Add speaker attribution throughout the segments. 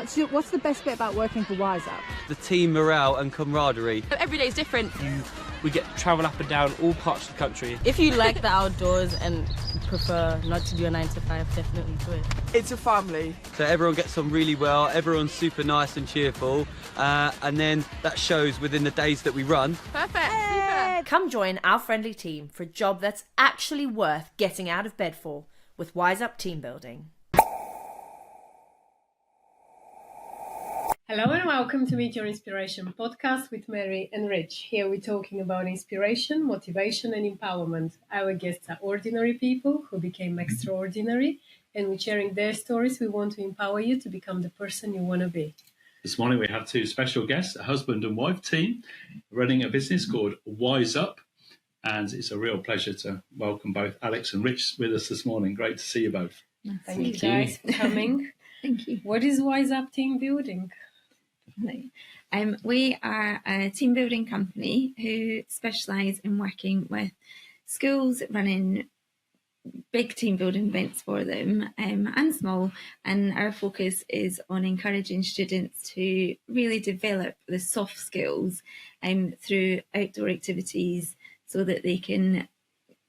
Speaker 1: What's the best bit about working for Wise Up?
Speaker 2: The team morale and camaraderie.
Speaker 3: Every day is different.
Speaker 4: We get to travel up and down all parts of the country.
Speaker 5: If you like the outdoors and prefer not to do a 9 to 5, definitely do it.
Speaker 6: It's a family.
Speaker 2: So everyone gets on really well, everyone's super nice and cheerful, and then that shows within the days that we run.
Speaker 3: Perfect. Super.
Speaker 7: Come join our friendly team for a job that's actually worth getting out of bed for with Wise Up Team Building.
Speaker 8: Hello and welcome to Meet Your Inspiration podcast with Mary and Rich. Here we're talking about inspiration, motivation and empowerment. Our guests are ordinary people who became extraordinary, and we're sharing their stories. We want to empower you to become the person you want to be.
Speaker 9: This morning we have two special guests, a husband and wife team running a business called Wise Up. And it's a real pleasure to welcome both Alex and Rich with us this morning. Great to see you both.
Speaker 8: Thank you guys for coming.
Speaker 10: Thank you.
Speaker 8: What is Wise Up Team Building?
Speaker 10: We are a team building company who specialise in working with schools, running big team building events for them and small, and our focus is on encouraging students to really develop the soft skills through outdoor activities so that they can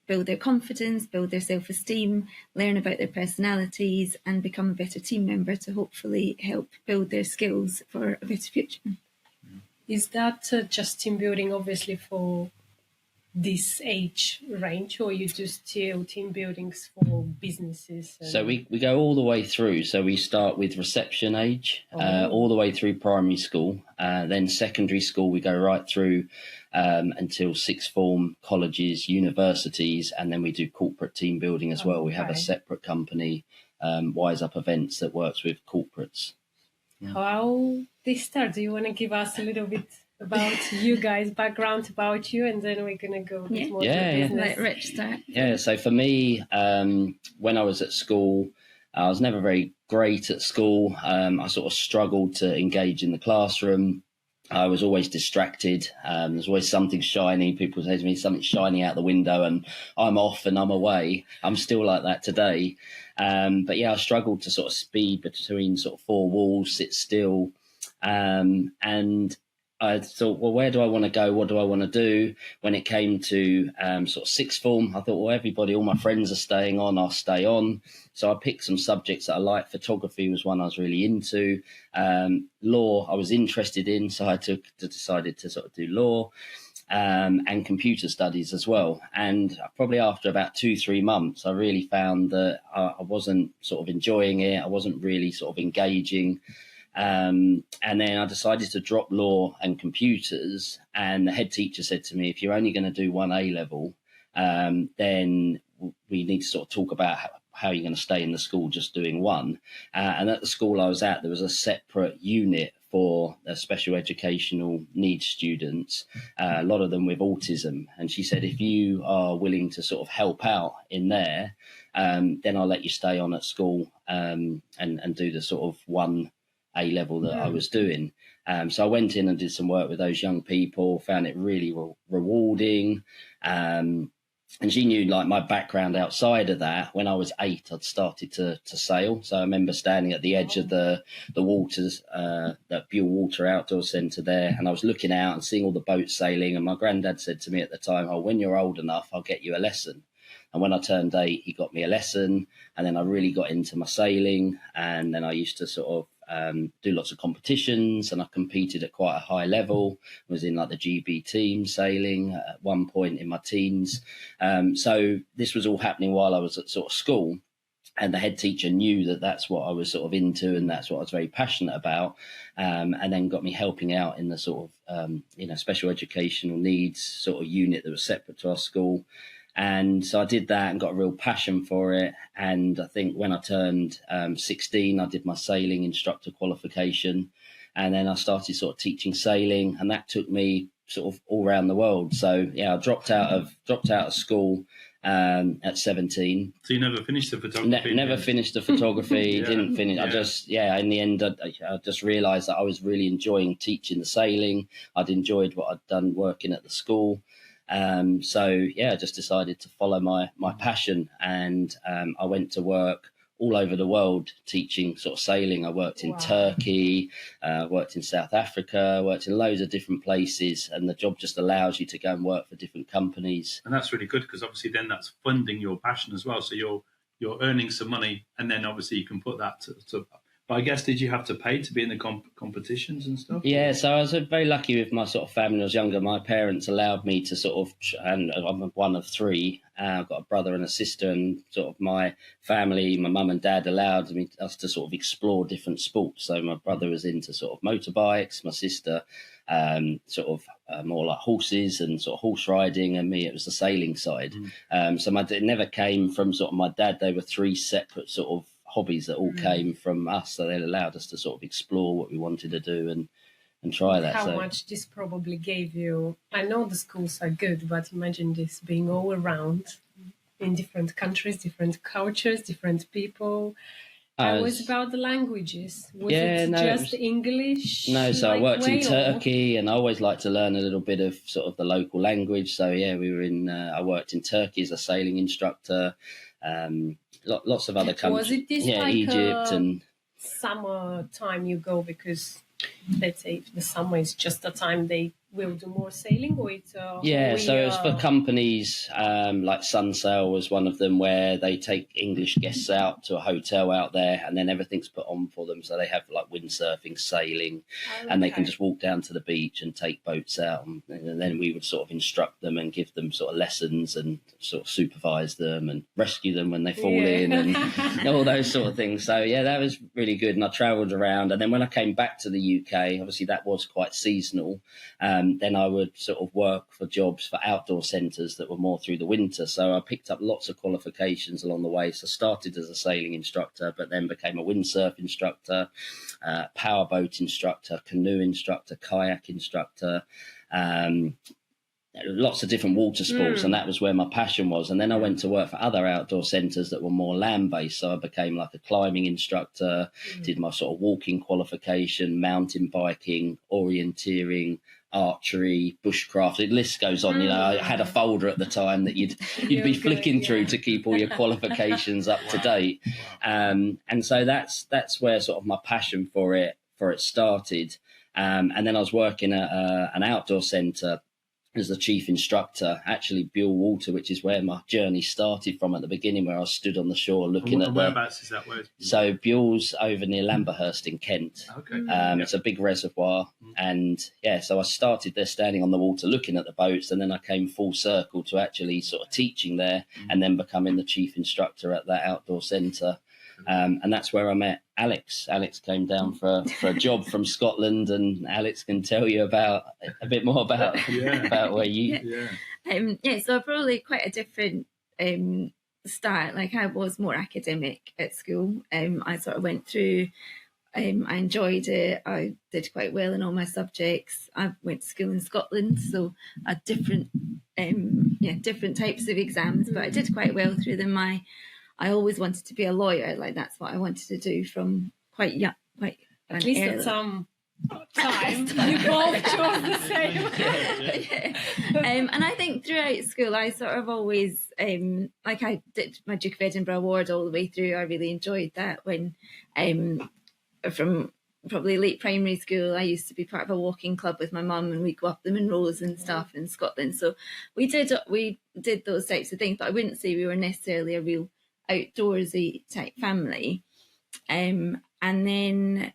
Speaker 10: build their confidence, build their self-esteem, learn about their personalities and become a better team member to hopefully help build their skills for a better future.
Speaker 8: Is that just team building obviously for this age range, or you just do team buildings for businesses?
Speaker 11: So we go all the way through. So we start with reception age, all the way through primary school. Then secondary school, we go right through until sixth form, colleges, universities, and then we do corporate team building as well. We have a separate company, Wise Up Events, that works with corporates.
Speaker 8: Yeah. How this start? Do you want to give us a little bit about you guys, background about you, and then we're going to go a bit more to business.
Speaker 10: Let Rich start.
Speaker 11: Yeah, so for me, when I was at school, I was never very great at school. I sort of struggled to engage in the classroom. I was always distracted. There's always something shiny. People say to me, something shiny out the window, and I'm off and I'm away. I'm still like that today. But yeah, I struggled to sort of speed between sort of four walls, sit still. And I thought, well, where do I want to go? What do I want to do? When it came to sort of sixth form, I thought, well, all my friends are staying on, I'll stay on. So I picked some subjects that I liked. Photography was one I was really into. Law I was interested in, so I decided to sort of do law and computer studies as well. And probably after about 2-3 months, I really found that I wasn't sort of enjoying it. I wasn't really sort of engaging. And then I decided to drop law and computers, and the head teacher said to me, if you're only going to do one A-level, then we need to sort of talk about how you're going to stay in the school just doing one. And at the school I was at, there was a separate unit for special educational needs students, a lot of them with autism. And she said, if you are willing to sort of help out in there, then I'll let you stay on at school and do the sort of one A-level that I was doing. So I went in and did some work with those young people, found it really rewarding. And she knew like my background outside of that. When I was 8, I'd started to sail. So I remember standing at the edge of the waters, that Buell Water Outdoor Centre there. And I was looking out and seeing all the boats sailing. And my granddad said to me at the time, oh, when you're old enough, I'll get you a lesson. And when I turned 8, he got me a lesson. And then I really got into my sailing. And then I used to sort of do lots of competitions, and I competed at quite a high level. I was in like the GB team sailing at one point in my teens. So this was all happening while I was at sort of school, and the head teacher knew that that's what I was sort of into and that's what I was very passionate about, and then got me helping out in the sort of special educational needs sort of unit that was separate to our school. And so I did that and got a real passion for it. And I think when I turned 16, I did my sailing instructor qualification. And then I started sort of teaching sailing, and that took me sort of all around the world. So yeah, I dropped out of school at 17.
Speaker 9: So you never finished the photography?
Speaker 11: Never finished the photography.
Speaker 9: Yeah.
Speaker 11: Didn't finish. Yeah. In the end, I just realised that I was really enjoying teaching the sailing. I'd enjoyed what I'd done working at the school. So I just decided to follow my passion, and I went to work all over the world teaching sort of sailing. I worked in Turkey, worked in South Africa, worked in loads of different places, and the job just allows you to go and work for different companies.
Speaker 9: And that's really good, because obviously then that's funding your passion as well. So you're earning some money, and then obviously you can put that to but I guess, did you have to pay to be in the competitions and stuff?
Speaker 11: Yeah, so I was very lucky with my sort of family. When I was younger, my parents allowed me to sort of, and I'm one of three. I've got a brother and a sister, and sort of my family, my mum and dad allowed us to sort of explore different sports. So my brother was into sort of motorbikes, my sister more like horses and sort of horse riding, and me, it was the sailing side. So it never came from sort of my dad. They were three separate sort of hobbies that all came from us, so they allowed us to sort of explore what we wanted to do and try that.
Speaker 8: How much this probably gave you? I know the schools are good, but imagine this being all around in different countries, different cultures, different people. How was about the languages? Was it just English?
Speaker 11: No, so I worked in
Speaker 8: way,
Speaker 11: Turkey, and I always like to learn a little bit of sort of the local language. So yeah, we were in. I worked in Turkey as a sailing instructor. Lots of other countries.
Speaker 8: Was it this like
Speaker 11: Egypt and
Speaker 8: summer time you go, because let's say if the summer is just the time they will do more sailing, or it's
Speaker 11: so it's for companies like Sunsail was one of them, where they take English guests out to a hotel out there, and then everything's put on for them. So they have like windsurfing, sailing, and they can just walk down to the beach and take boats out, and then we would sort of instruct them and give them sort of lessons and sort of supervise them and rescue them when they fall in and all those sort of things. So yeah, that was really good. And I travelled around, and then when I came back to the UK, obviously that was quite seasonal. Then I would sort of work for jobs for outdoor centres that were more through the winter. So I picked up lots of qualifications along the way. So I started as a sailing instructor, but then became a windsurf instructor, powerboat instructor, canoe instructor, kayak instructor, lots of different water sports, and that was where my passion was. And then I went to work for other outdoor centres that were more land-based. So I became like a climbing instructor, did my sort of walking qualification, mountain biking, orienteering, archery, bushcraft. The list goes on. You know, I had a folder at the time that you'd be flicking through to keep all your qualifications up to date. And so that's where sort of my passion for it started. And then I was working at an outdoor centre as the chief instructor, actually Buell Water, which is where my journey started from at the beginning, where I stood on the shore looking at
Speaker 9: whereabouts is that?
Speaker 11: So Buell's over near Lamberhurst in Kent.
Speaker 9: Okay.
Speaker 11: It's a big reservoir, and so I started there standing on the water looking at the boats, and then I came full circle to actually sort of teaching there, and then becoming the chief instructor at that outdoor centre. And that's where I met Alex. Alex came down for a job from Scotland, and Alex can tell you a bit more about where you.
Speaker 10: So probably quite a different start. Like, I was more academic at school. I sort of went through. I enjoyed it. I did quite well in all my subjects. I went to school in Scotland, so a different types of exams, but I did quite well through them. I always wanted to be a lawyer. Like, that's what I wanted to do from quite young.
Speaker 8: At least at some time, you both chose the same.
Speaker 10: And I think throughout school, I sort of always, I did my Duke of Edinburgh Award all the way through. I really enjoyed that. When, from probably late primary school, I used to be part of a walking club with my mum, and we'd go up the Munros and stuff in Scotland. So we did those types of things, but I wouldn't say we were necessarily a real outdoorsy type family. And then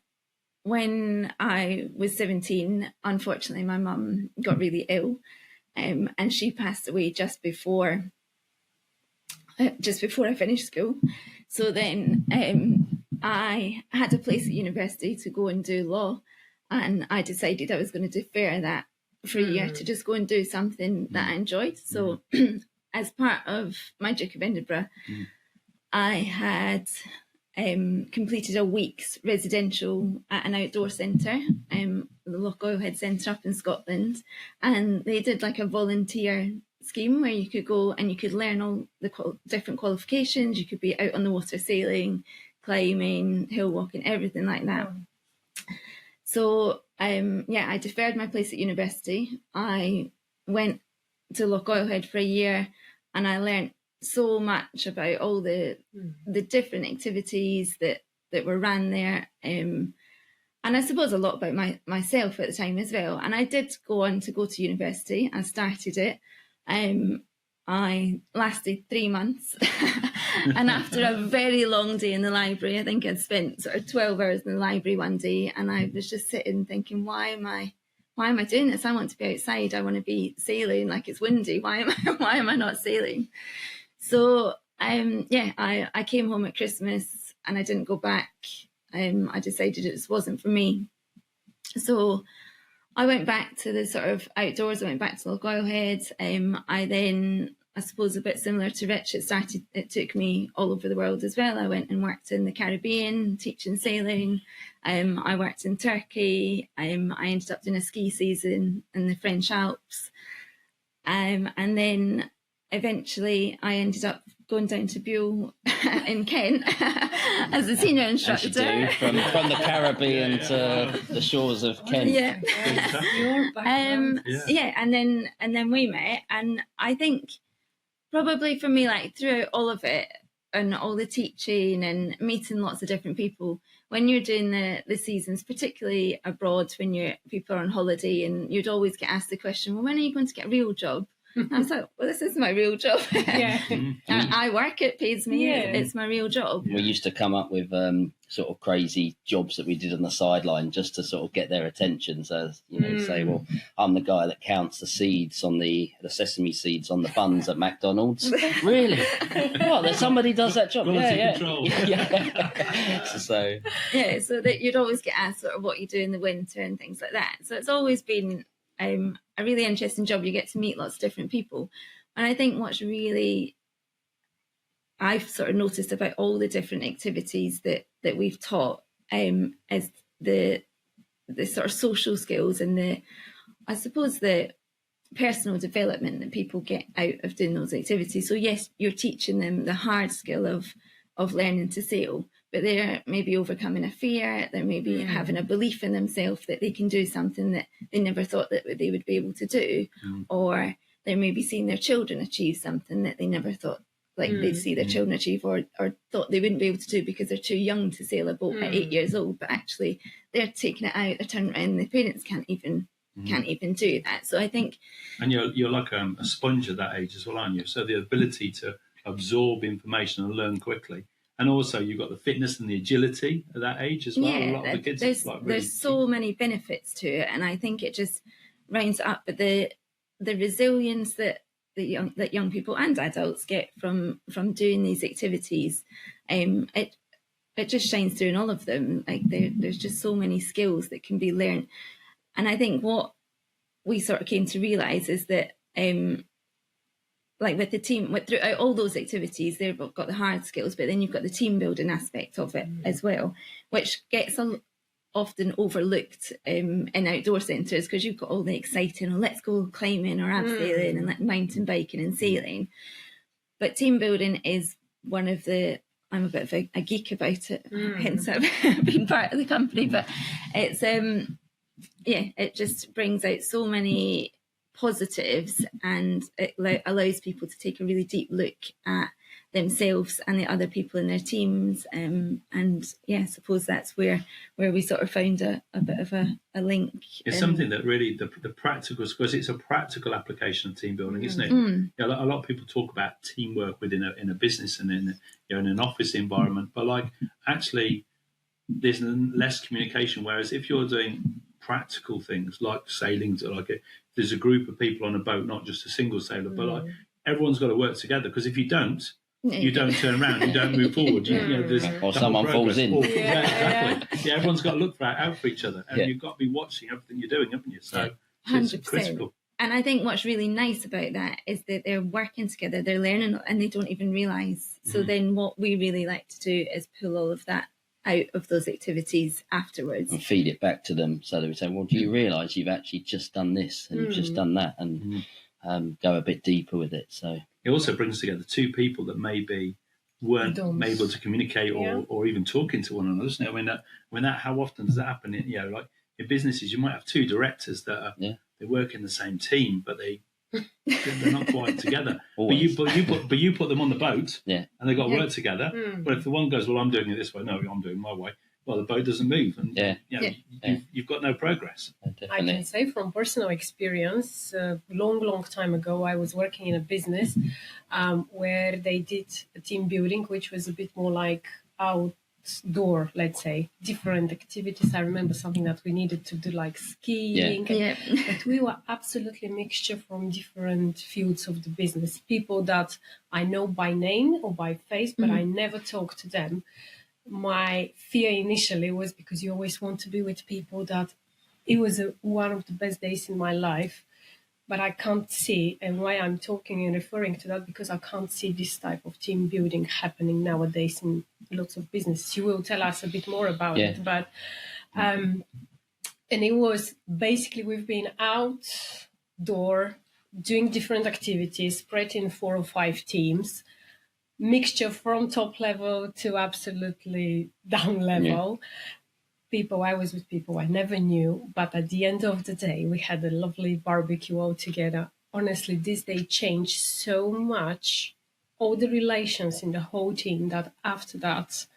Speaker 10: when I was 17, unfortunately my mum got really ill, and she passed away just before I finished school. So then I had a place at university to go and do law, and I decided I was going to defer that for a year to just go and do something that I enjoyed. So as part of my Duke of Edinburgh, I had completed a week's residential at an outdoor centre, the Loch Head Centre up in Scotland, and they did like a volunteer scheme where you could go and you could learn all the different qualifications. You could be out on the water sailing, climbing, hill walking, everything like that. So I deferred my place at university. I went to Loch Head for a year, and I learned so much about all the different activities that were ran there, and I suppose a lot about myself at the time as well. And I did go on to go to university. I started it. I lasted 3 months, and after a very long day in the library, I think I'd spent sort of 12 hours in the library one day, and I was just sitting thinking, why am I doing this? I want to be outside. I want to be sailing, like it's windy. Why am I not sailing? So I came home at Christmas and I didn't go back. I decided it just wasn't for me. So I went back to the sort of outdoors. I went back to Loch Oilhead. I then, I suppose a bit similar to Rich, it took me all over the world as well. I went and worked in the Caribbean, teaching sailing. I worked in Turkey. I ended up doing a ski season in the French Alps. And then eventually I ended up going down to Buell in Kent as a senior instructor.
Speaker 11: As you do, from the Caribbean to the shores of Kent.
Speaker 10: Yeah. And then we met, and I think probably for me, like throughout all of it and all the teaching and meeting lots of different people, when you're doing the seasons, particularly abroad, when people are on holiday, and you'd always get asked the question, well, when are you going to get a real job? I was like, well, this is my real job. I work, it pays me. It's my real job.
Speaker 11: We used to come up with sort of crazy jobs that we did on the sideline just to sort of get their attention. So, say, well, I'm the guy that counts the seeds on the sesame seeds on the buns at McDonald's. Really? What? That somebody does that job?
Speaker 9: Control.
Speaker 11: So
Speaker 10: that you'd always get asked sort of what you do in the winter and things like that. So it's always been a really interesting job. You get to meet lots of different people. And I think what's really, I've sort of noticed about all the different activities that we've taught is the sort of social skills and I suppose the personal development that people get out of doing those activities. So yes, you're teaching them the hard skill of learning to sail, but they're maybe overcoming a fear, they're maybe having a belief in themselves that they can do something that they never thought that they would be able to do, or they're maybe seeing their children achieve something that they never thought they'd see their children achieve, or thought they wouldn't be able to do because they're too young to sail a boat at 8 years old, but actually they're taking it out, they're turning around, the parents can't even do that. So I think,
Speaker 9: and you're like a sponge at that age as well, aren't you? So the ability to absorb information and learn quickly. And also, you've got the fitness and the agility at that age as well.
Speaker 10: Yeah,
Speaker 9: a lot of the kids
Speaker 10: there's so many benefits to it, and I think it just rounds it up. But the resilience that young people and adults get from doing these activities, it just shines through in all of them. Like there's just so many skills that can be learned, and I think what we sort of came to realise is that. Like with the team, throughout all those activities, they've got the hard skills, but then you've got the team building aspect of it as well, which gets often overlooked in outdoor centres because you've got all the exciting, let's go climbing or abseiling and mountain biking and sailing. But team building is one of I'm a bit of a geek about it, hence I've been part of the company, but it's, it just brings out so many positives, and it allows people to take a really deep look at themselves and the other people in their teams, and I suppose that's where we sort of found a bit of a link.
Speaker 9: It's something that really the practical, because it's a practical application of team building, isn't it? A lot of people talk about teamwork within a business and in an office environment, but actually there's less communication. Whereas if you're doing practical things like sailing, there's a group of people on a boat, not just a single sailor, but everyone's got to work together, because if you don't turn around, you don't move forward.
Speaker 11: Or someone falls in.
Speaker 9: Exactly. Everyone's got to look out for each other, and you've got to be watching everything you're doing, haven't you? So
Speaker 10: 100%.
Speaker 9: It's critical.
Speaker 10: And I think what's really nice about that is that they're working together, they're learning, and they don't even realise. So then what we really like to do is pull all of that out of those activities afterwards
Speaker 11: and feed it back to them, so they would say, well, do you realise you've actually just done this and you've just done that, and go a bit deeper with it. So
Speaker 9: it also brings together two people that maybe weren't able to communicate or even talking to one another, doesn't it? How often does that happen? Like in businesses, you might have two directors that they work in the same team, but they they're not quite together. But
Speaker 11: Always.
Speaker 9: you put them on the boat,
Speaker 11: Yeah.
Speaker 9: and they've got to work together. But if the one goes, well, I'm doing it this way, no, I'm doing it my way. Well, the boat doesn't move, and you've got no progress.
Speaker 8: I can say from personal experience, long time ago, I was working in a business where they did a team building, which was a bit more like outdoor, let's say, different activities. I remember something that we needed to do, like skiing. But we were absolutely a mixture from different fields of the business. People that I know by name or by face, but I never talk to them. My fear initially was because you always want to be with people that it was one of the best days in my life, but I can't see, and why I'm talking and referring to that, because I can't see this type of team building happening nowadays in lots of businesses. You will tell us a bit more about it, but and it was basically we've been outdoor doing different activities, spread in 4 or 5 teams, mixture from top level to absolutely down level. I was with people I never knew, but at the end of the day, we had a lovely barbecue all together. Honestly, this day changed so much, all the relations in the whole team, that after that,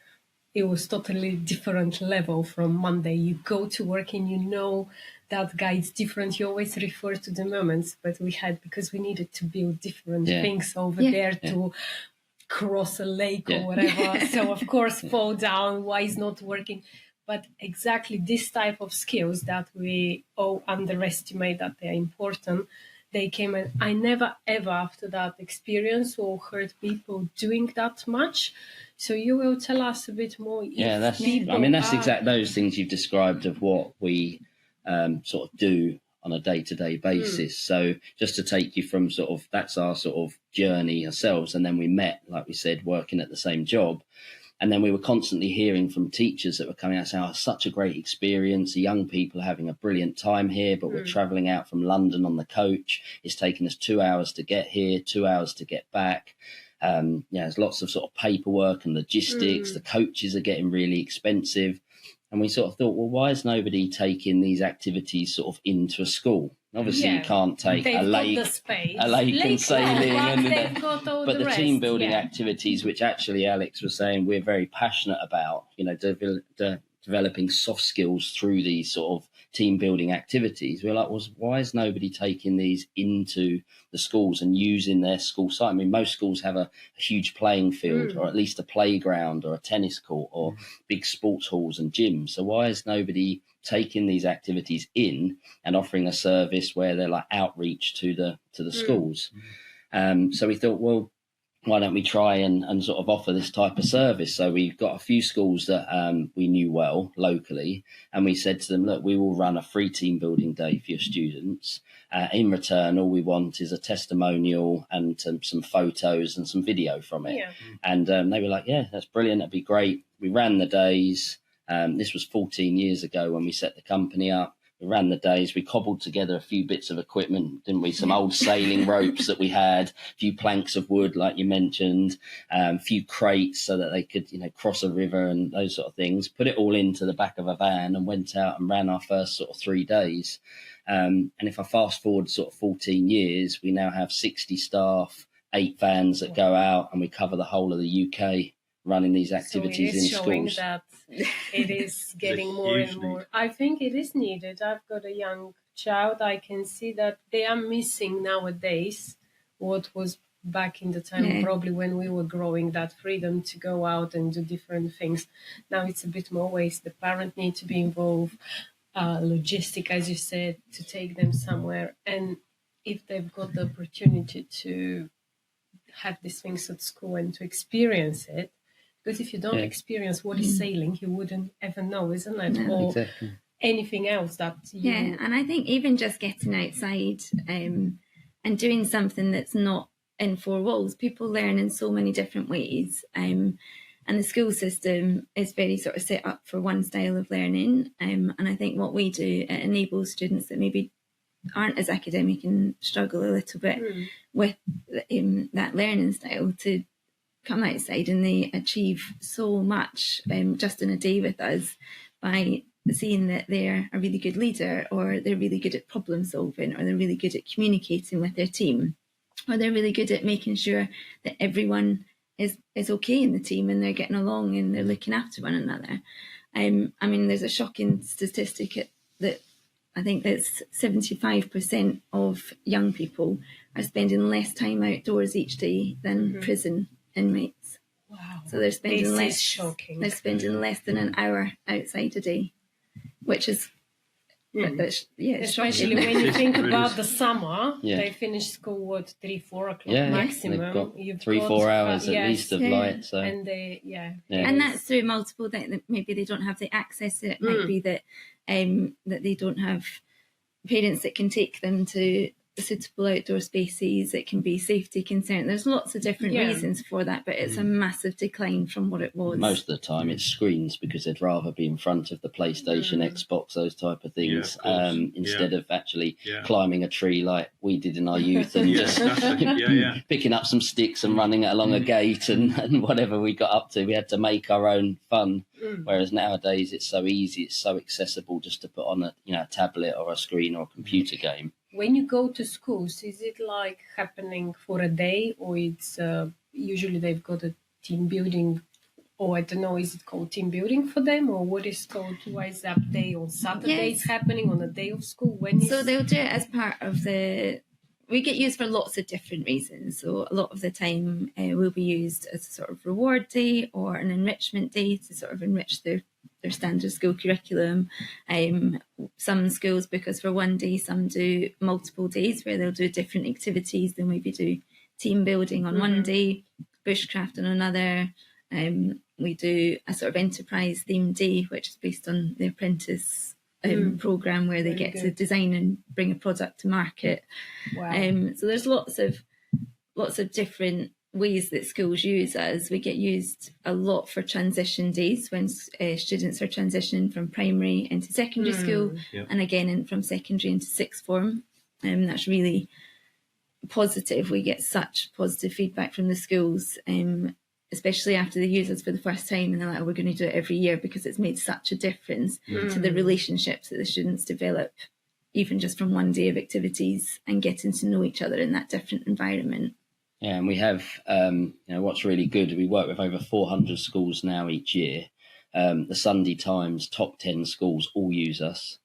Speaker 8: it was totally different level from Monday. You go to work and you know that guy is different. You always refer to the moments, but because we needed to build different things over there to cross a lake or whatever. So of course, fall down, why is not working? But exactly this type of skills that we all underestimate that they're important, they came, and I never ever after that experience or heard people doing that much. So you will tell us a bit more.
Speaker 11: That's exact those things you've described of what we sort of do on a day-to-day basis. So just to take you from sort of, that's our sort of journey ourselves. And then we met, like we said, working at the same job. And then we were constantly hearing from teachers that were coming out saying, such a great experience. The young people are having a brilliant time here, but we're travelling out from London on the coach. It's taken us 2 hours to get here, 2 hours to get back. There's lots of sort of paperwork and logistics. The coaches are getting really expensive. And we sort of thought, well, why is nobody taking these activities sort of into a school? Obviously, you can't take a lake and sailing, but the team building activities, which actually Alex was saying we're very passionate about, developing soft skills through these sort of team building activities. We're like, why is nobody taking these into the schools and using their school site? I mean, most schools have a huge playing field or at least a playground or a tennis court or big sports halls and gyms. So why is nobody taking these activities in and offering a service where they're like outreach to the schools? So we thought, well, why don't we try and sort of offer this type of service? So we've got a few schools that we knew well locally, and we said to them, look, we will run a free team building day for your students. In return, all we want is a testimonial and some photos and some video from it. And they were like, yeah, that's brilliant. That'd be great. We ran the days. This was 14 years ago when we set the company up. We ran the days. We cobbled together a few bits of equipment, didn't we? Some old sailing ropes that we had, a few planks of wood, like you mentioned, a few crates so that they could, cross a river and those sort of things. Put it all into the back of a van and went out and ran our first sort of 3 days. And if I fast forward sort of 14 years, we now have 60 staff, 8 vans that go out, and we cover the whole of the UK running these activities in schools.
Speaker 8: That it is getting more and more. I think it is needed. I've got a young child. I can see that they are missing nowadays what was back in the time, probably when we were growing, that freedom to go out and do different things. Now it's a bit more ways. The parent need to be involved, logistic, as you said, to take them somewhere. And if they've got the opportunity to have these things at school and to experience it, because if you don't experience what is sailing, you wouldn't ever know, isn't it?
Speaker 11: No,
Speaker 8: or
Speaker 11: exactly.
Speaker 8: anything else that you...
Speaker 10: Yeah, and I think even just getting outside and doing something that's not in 4 walls, people learn in so many different ways. And the school system is very sort of set up for one style of learning. And I think what we do, it enables students that maybe aren't as academic and struggle a little bit with that learning style to come outside, and they achieve so much just in a day with us by seeing that they're a really good leader, or they're really good at problem solving, or they're really good at communicating with their team, or they're really good at making sure that everyone is okay in the team and they're getting along and they're looking after one another. I mean, there's a shocking statistic that I think that's 75% of young people are spending less time outdoors each day than prison inmates.
Speaker 8: Wow.
Speaker 10: So they're spending
Speaker 8: This
Speaker 10: less.
Speaker 8: is shocking.
Speaker 10: They're spending less than an hour outside a day, which is
Speaker 8: especially when you think about the summer. They finish school at 3-4 o'clock maximum.
Speaker 11: They've got
Speaker 8: You've
Speaker 11: 3-4 hours at least of light. So
Speaker 8: and they
Speaker 10: and that's through multiple things. Maybe they don't have the access. It might be that that they don't have parents that can take them to suitable outdoor spaces. It can be safety concern. There's lots of different reasons for that, but it's a massive decline from what it was.
Speaker 11: Most of the time it's screens, because they'd rather be in front of the PlayStation, Xbox, those type of things, instead of actually climbing a tree like we did in our youth and just picking up some sticks and running it along a gate and whatever we got up to. We had to make our own fun. Whereas nowadays it's so easy, it's so accessible just to put on a tablet or a screen or a computer game.
Speaker 8: When you go to schools, is it like happening for a day, or it's usually they've got a team building, or I don't know, is it called team building for them, or what is called Wise Up Day on Saturday? It's happening on a day of school.
Speaker 10: So they'll do it as part of the. We get used for lots of different reasons. So a lot of the time will be used as a sort of reward day or an enrichment day to sort of enrich their standard school curriculum. Some schools book us for one day, some do multiple days where they'll do different activities. They'll maybe do team building on one day, bushcraft on another. We do a sort of enterprise themed day, which is based on the apprentice program, where they get to design and bring a product to market. So there's lots of different ways that schools use us. We get used a lot for transition days when students are transitioning from primary into secondary school, and again from secondary into sixth form. That's really positive. We get such positive feedback from the schools, especially after they use us for the first time and they're like, oh, we're going to do it every year, because it's made such a difference to the relationships that the students develop, even just from one day of activities and getting to know each other in that different environment.
Speaker 11: Yeah, and we have, what's really good, we work with over 400 schools now each year. The Sunday Times top 10 schools all use us,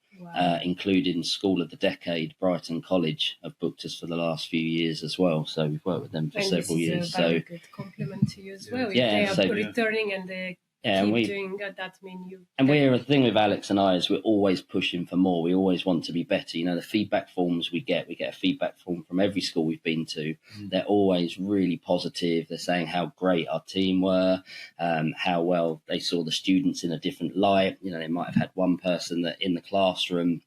Speaker 11: including School of the Decade, Brighton College, have booked us for the last few years as well. So we've worked with them for several years.
Speaker 8: So a good compliment to you as well. If they are returning and they keep doing that, mean you.
Speaker 11: And we're the thing with Alex and I is we're always pushing for more. We always want to be better. The feedback forms we get a feedback form from every school we've been to. They're always really positive. They're saying how great our team were, how well they saw the students in a different light. They might have had one person that in the classroom,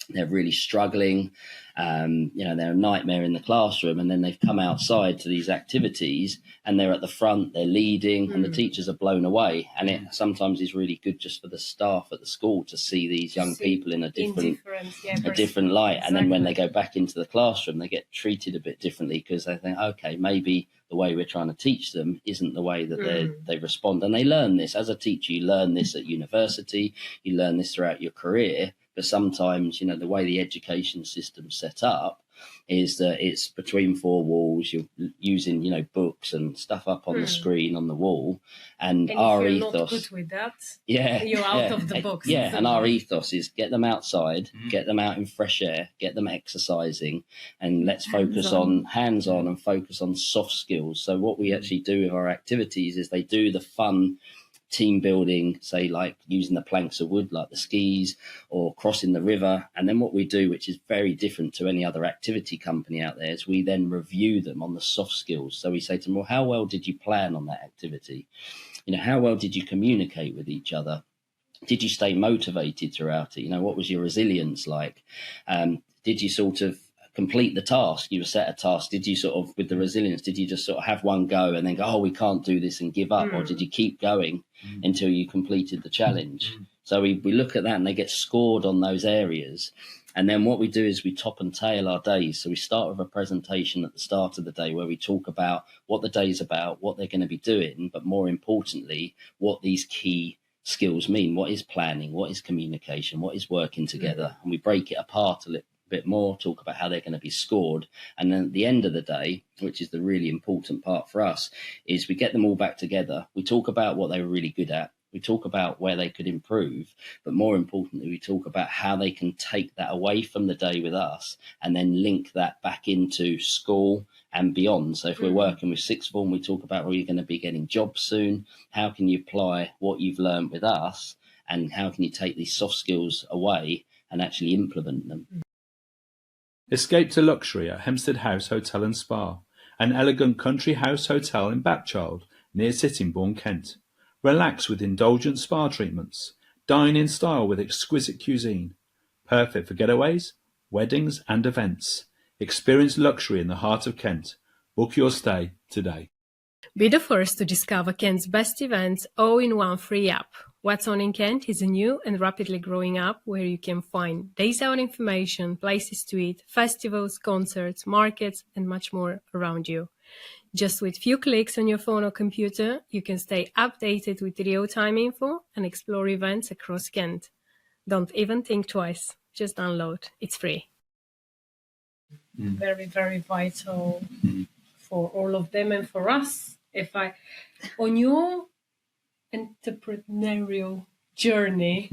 Speaker 11: they're really struggling. They're a nightmare in the classroom, and then they've come outside to these activities and they're at the front, they're leading, and the teachers are blown away. And it sometimes is really good just for the staff at the school to see these young people in a different light. And then when they go back into the classroom, they get treated a bit differently, because they think, okay, maybe the way we're trying to teach them isn't the way that they respond. And they learn this. As a teacher, you learn this at university, you learn this throughout your career. But sometimes, the way the education system's set up is that it's between four walls. You're using, books and stuff up on the screen on the wall. And our
Speaker 8: if you're
Speaker 11: ethos,
Speaker 8: not good with that,
Speaker 11: you're
Speaker 8: out of the box.
Speaker 11: Yeah, and our ethos is get them outside, get them out in fresh air, get them exercising, and let's focus on hands-on and focus on soft skills. So what we actually do with our activities is they do the fun team building, say like using the planks of wood like the skis or crossing the river. And then what we do, which is very different to any other activity company out there, is we then review them on the soft skills. So we say to them, well, how well did you plan on that activity? How well did you communicate with each other? Did you stay motivated throughout it? What was your resilience like? Did you sort of complete the task? You were set a task. Did you sort of, with the resilience, did you just sort of have one go and then go, oh, we can't do this and give up? Or did you keep going until you completed the challenge? So we look at that, and they get scored on those areas. And then what we do is we top and tail our days. So we start with a presentation at the start of the day where we talk about what the day's about, what they're going to be doing, but more importantly, what these key skills mean. What is planning? What is communication? What is working together? And we break it apart a little bit more, talk about how they're going to be scored. And then at the end of the day, which is the really important part for us, is we get them all back together. We talk about what they were really good at. We talk about where they could improve, but more importantly, we talk about how they can take that away from the day with us and then link that back into school and beyond. So if we're working with sixth form, we talk about where you're going to be getting jobs soon. How can you apply what you've learned with us, and how can you take these soft skills away and actually implement them?
Speaker 9: Escape to luxury at Hempstead House Hotel and Spa, an elegant country house hotel in Bapchild, near Sittingbourne, Kent. Relax with indulgent spa treatments. Dine in style with exquisite cuisine. Perfect for getaways, weddings and events. Experience luxury in the heart of Kent. Book your stay today.
Speaker 8: Be the first to discover Kent's best events all in one free app. What's On in Kent is a new and rapidly growing app where you can find days out information, places to eat, festivals, concerts, markets, and much more around you. Just with few clicks on your phone or computer, you can stay updated with real-time info and explore events across Kent. Don't even think twice. Just download. It's free. Very, very vital for all of them and for us. On your entrepreneurial journey,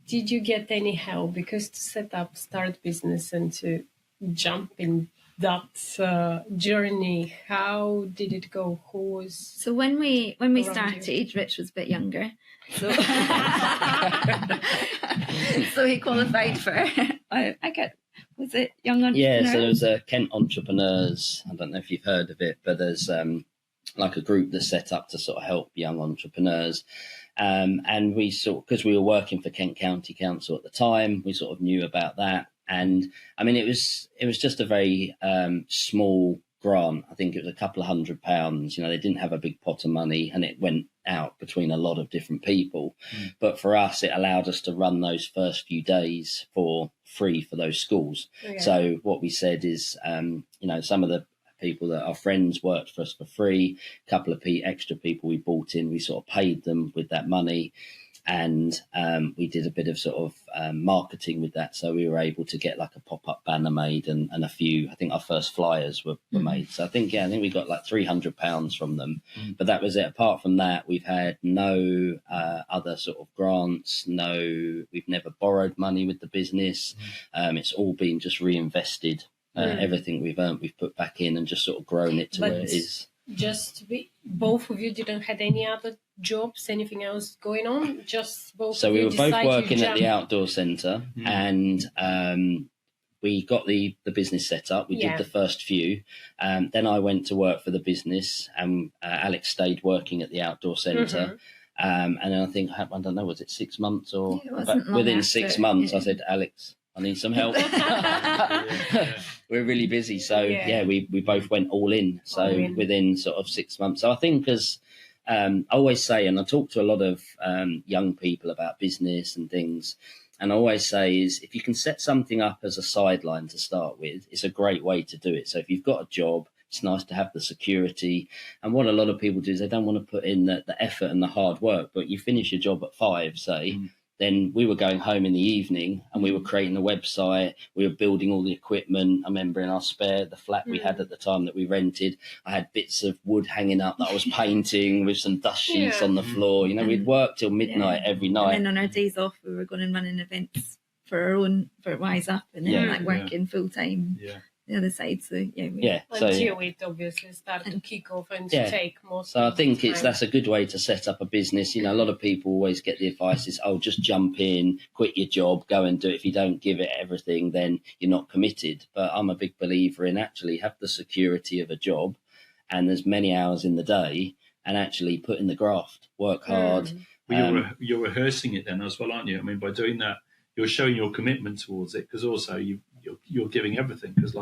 Speaker 8: did you get any help? Because to start business and to jump in that journey, how did it go?
Speaker 10: So when we started, Rich was a bit younger, so so he qualified for was it Young Entrepreneurs?
Speaker 11: Yeah, so there's a Kent Entrepreneurs. I don't know if you've heard of it, but there's like a group that's set up to sort of help young entrepreneurs. And we because we were working for Kent County Council at the time, we sort of knew about that. And I mean, it was just a very small grant. I think it was a couple of £100. They didn't have a big pot of money, and it went out between a lot of different people. But for us, it allowed us to run those first few days for free for those schools. Okay. So what we said is, some of the people that our friends worked for us for free, a couple of extra people we brought in, we sort of paid them with that money. And we did a bit of sort of marketing with that. So we were able to get like a pop-up banner made and a few, I think our first flyers were made. So I think we got like £300 from them. But that was it. Apart from that, we've had no other sort of grants. We've never borrowed money with the business. It's all been just reinvested. Everything we've earned, we've put back in and just sort of grown it to where it is.
Speaker 8: Both of you didn't have any other jobs, anything else going on? Just both.
Speaker 11: So we were both working at the outdoor centre, and we got the business set up. We did the first few. Then I went to work for the business, and Alex stayed working at the outdoor centre. And then I think, I don't know, was it 6 months or within 6 months, I said, Alex, I need some help. We're really busy. So we both went all in. So within sort of 6 months. So I think I always say, and I talk to a lot of young people about business and things, and I always say is if you can set something up as a sideline to start with, it's a great way to do it. So if you've got a job, it's nice to have the security. And what a lot of people do is they don't want to put in the effort and the hard work, but you finish your job at 5, say, then we were going home in the evening and we were creating a website. We were building all the equipment. I remember in our the flat we had at the time that we rented, I had bits of wood hanging up that I was painting with some dust sheets on the floor. We'd work till midnight every night.
Speaker 10: And then on our days off, we were going and running events for Wise Up, and then working full time. The other side,
Speaker 8: until it obviously started to kick off and to take more.
Speaker 11: So I think that's a good way to set up a business. A lot of people always get the advice is, just jump in, quit your job, go and do it. If you don't give it everything, then you're not committed. But I'm a big believer in actually have the security of a job, and there's many hours in the day, and actually put in the graft, work hard.
Speaker 9: Well, you're rehearsing it then as well, aren't you? I mean, by doing that, you're showing your commitment towards it, because also you're giving everything. Because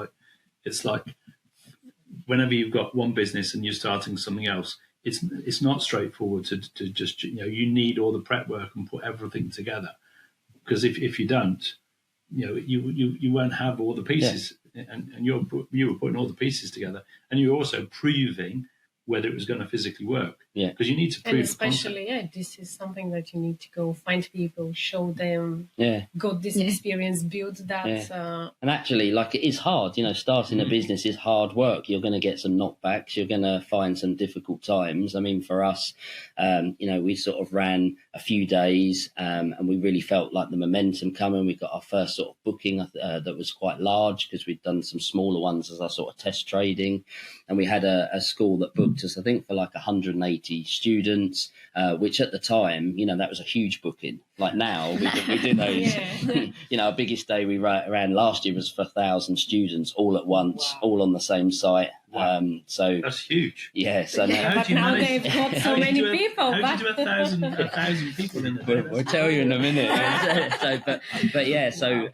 Speaker 9: it's like whenever you've got one business and you're starting something else, it's not straightforward to just you need all the prep work and put everything together, because if you don't, you won't have all the pieces, and you were putting all the pieces together, and you're also proving whether it was going to physically work.
Speaker 11: Yeah.
Speaker 9: Because you need to prove
Speaker 8: And
Speaker 9: the concept.
Speaker 8: especially, this is something that you need to go find people, show them,
Speaker 11: Yeah.
Speaker 8: got this experience, build that.
Speaker 11: And actually, like, it is hard, starting a business is hard work. You're going to get some knockbacks. You're going to find some difficult times. I mean, for us, we sort of ran a few days and we really felt like the momentum coming. We got our first sort of booking that was quite large because we'd done some smaller ones as our sort of test trading. And we had a school that booked us, I think, for like 180 students, which at the time, that was a huge booking. Like now, we do those. Our biggest day we ran last year was for 1,000 students all at once, all on the same site. So
Speaker 9: that's huge.
Speaker 11: Yes,
Speaker 8: but now they've got so many people.
Speaker 9: How do you do 1,000 people in the day?
Speaker 11: We'll tell you in a minute. So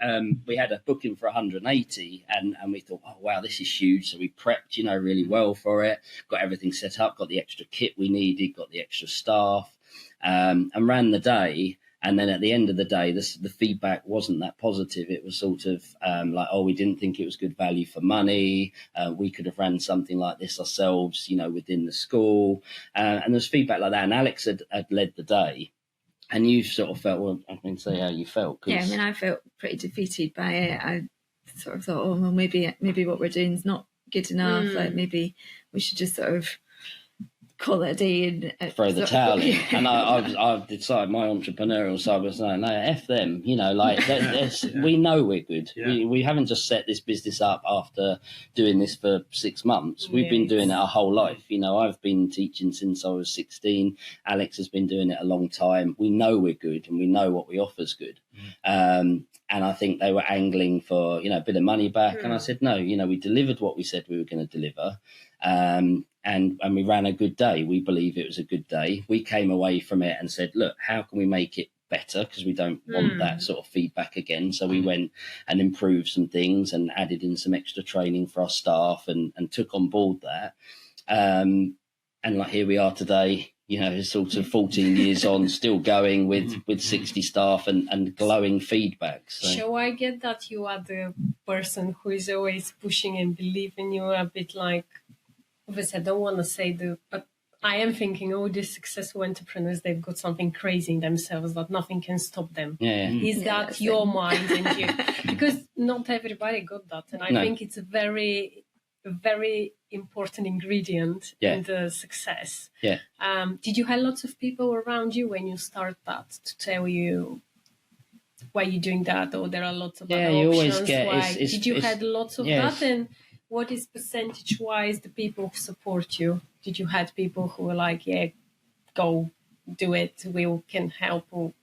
Speaker 11: we had a booking for 180, and we thought, oh wow, this is huge. So we prepped, really well for it. Got everything set up. Got the extra kit we needed. Got the extra staff, and ran the day. And then at the end of the day, the feedback wasn't that positive. It was sort of like, oh, we didn't think it was good value for money. We could have ran something like this ourselves, within the school. And there's feedback like that. And Alex had led the day. And you sort of felt, well, I mean, say how you felt.
Speaker 10: Yeah, I mean, I felt pretty defeated by it. I sort of thought, oh, well, maybe what we're doing is not good enough. Like, maybe we should just sort of call it a day and
Speaker 11: throw the towel in. And I've decided, my entrepreneurial side was like, no, F them, we know we're good. We haven't just set this business up after doing this for 6 months. We've been doing it our whole life. I've been teaching since I was 16. Alex has been doing it a long time. We know we're good and we know what we offer is good. And I think they were angling for, a bit of money back. And I said, no, we delivered what we said we were going to deliver. And we ran a good day. We believe it was a good day. We came away from it and said, look, how can we make it better? Because we don't want that sort of feedback again. So we went and improved some things and added in some extra training for our staff and took on board that. And like here we are today, sort of 14 years on, still going with 60 staff and glowing feedback.
Speaker 8: So I get that you are the person who is always pushing and believing. You are a bit like, obviously, I don't want to say but I am thinking all these successful entrepreneurs, they've got something crazy in themselves that nothing can stop them. Is that your mind and you? Because not everybody got that. And I think it's a very, very important ingredient in the success. Did you have lots of people around you when you start that to tell you why you're doing that, or there are lots of other
Speaker 11: you
Speaker 8: options?
Speaker 11: always get.
Speaker 8: Did you had lots of that? And what is percentage-wise the people who support you? Did you have people who were like, yeah, go do it, we can help? Or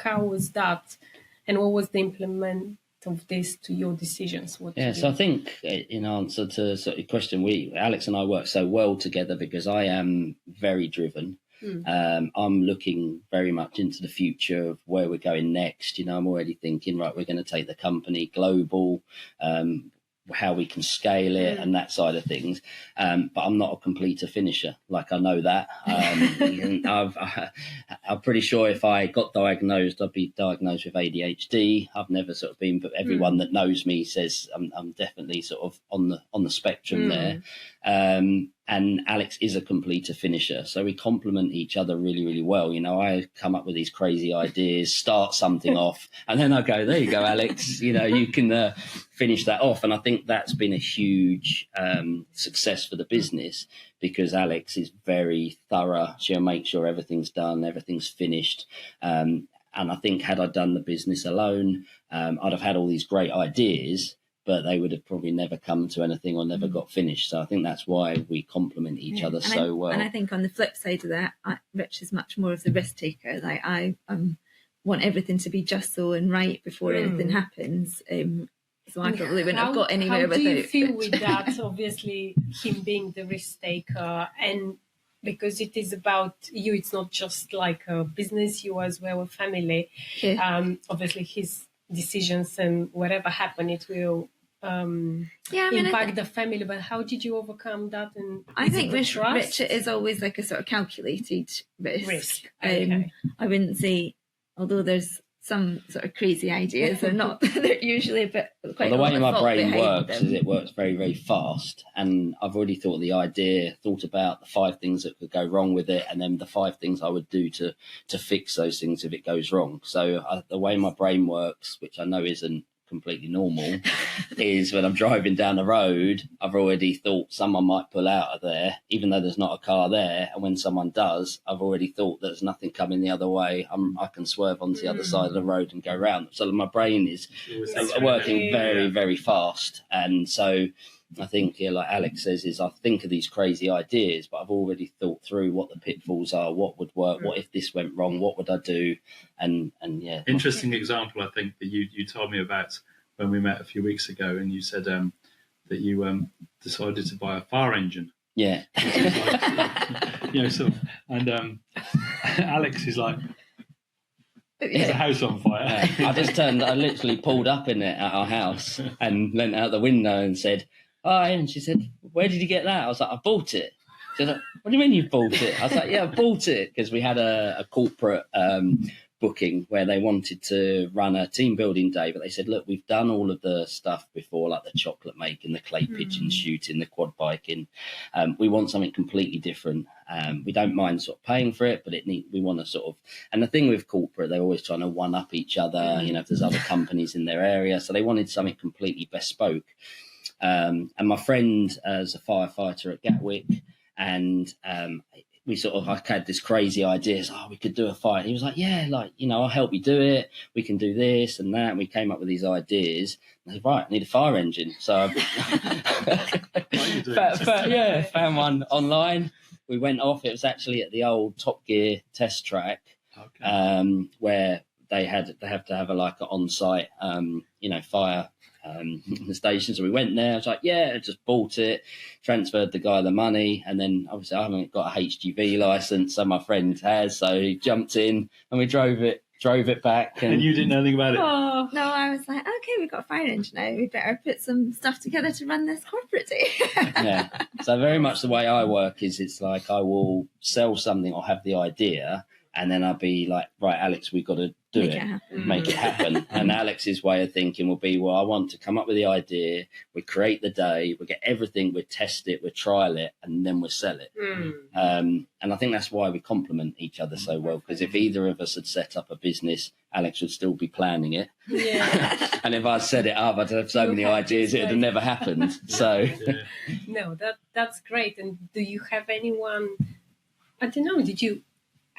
Speaker 8: how was that? And what was the implement of this to your decisions?
Speaker 11: So I think in answer to sort of your question, Alex and I work so well together because I am very driven. I'm looking very much into the future of where we're going next. I'm already thinking, right, we're going to take the company global, how we can scale it and that side of things. But I'm not a completer finisher. Like, I know that. I'm pretty sure if I got diagnosed, I'd be diagnosed with ADHD. I've never sort of been, but everyone that knows me says I'm definitely sort of on the spectrum there. And Alex is a completer finisher. So we complement each other really, really well. I come up with these crazy ideas, start something off, and then I go, there you go, Alex, you can finish that off. And I think that's been a huge success for the business because Alex is very thorough. She'll make sure everything's done, everything's finished. And I think had I done the business alone, I'd have had all these great ideas, but they would have probably never come to anything or never got finished. So I think that's why we complement each other so well.
Speaker 10: And I think on the flip side of that, Rich is much more of the risk taker. Like, I want everything to be just so and right before anything happens. So I probably wouldn't have got anywhere without it. How do you feel
Speaker 8: with that? Obviously, him being the risk taker, and because it is about you, it's not just like a business, you as well a family. Obviously, his decisions and whatever happen, it will impact the family. But how did you overcome that? And
Speaker 10: I think with Rich, it is always like a sort of calculated risk.
Speaker 8: Okay.
Speaker 10: I wouldn't say, although there's some sort of crazy ideas. They're not. They're usually a bit. Quite
Speaker 11: Well, the way
Speaker 10: a lot of
Speaker 11: my
Speaker 10: thought
Speaker 11: brain
Speaker 10: behind
Speaker 11: works
Speaker 10: them.
Speaker 11: is it works very, very fast. And I've already thought of the idea, thought about the 5 things that could go wrong with it, and then the 5 things I would do to fix those things if it goes wrong. So the way my brain works, which I know isn't completely normal, is when I'm driving down the road, I've already thought someone might pull out of there, even though there's not a car there. And when someone does, I've already thought there's nothing coming the other way. I can swerve onto the other side of the road and go round. So my brain is working very, very fast. And so I think, like Alex says, is I think of these crazy ideas, but I've already thought through what the pitfalls are, what would work, what if this went wrong, what would I do, and yeah.
Speaker 9: Interesting example, I think, that you told me about when we met a few weeks ago, and you said that you decided to buy a fire engine.
Speaker 11: Yeah.
Speaker 9: And Alex is like, there's a house on fire.
Speaker 11: I literally pulled up in it at our house and leant out the window and said, "Hi," and she said, "Where did you get that?" I was like, "I bought it." She was like, "What do you mean you bought it?" I was like, "Yeah, I bought it," because we had a corporate booking where they wanted to run a team building day, but they said, "Look, we've done all of the stuff before, like the chocolate making, the clay pigeon shooting, the quad biking. We want something completely different. We don't mind sort of paying for it, but we want to sort of." And the thing with corporate, they're always trying to one up each other. If there's other companies in their area, so they wanted something completely bespoke. And my friend is a firefighter at Gatwick, and I had this crazy idea. We could do a fire. He was like, "Yeah, I'll help you do it. We can do this and that." And we came up with these ideas. I said, "Right, I need a fire engine." So found one online. We went off. It was actually at the old Top Gear test track, where they have to have an on-site, fire station. So we went there. I was like, "Yeah," I just bought it, transferred the guy the money, and then obviously I haven't got a HGV license, so my friend has. So he jumped in and we drove it back.
Speaker 9: And you didn't know anything about it?
Speaker 10: Oh no, I was like, okay, we've got a fire engine now. We better put some stuff together to run this corporate day.
Speaker 11: Yeah. So very much the way I work is it's like I will sell something or have the idea, and then I'll be like, "Right, Alex, we've got to do make it happen." And Alex's way of thinking will be, "Well, I want to come up with the idea, we create the day, we get everything, we test it, we trial it, and then we sell it." And I think that's why we complement each other so well, because if either of us had set up a business, Alex would still be planning it. Yeah. And if I set it up, I'd have so many ideas, it would have never happened. So
Speaker 8: No, that's great. And do you have anyone, I don't know,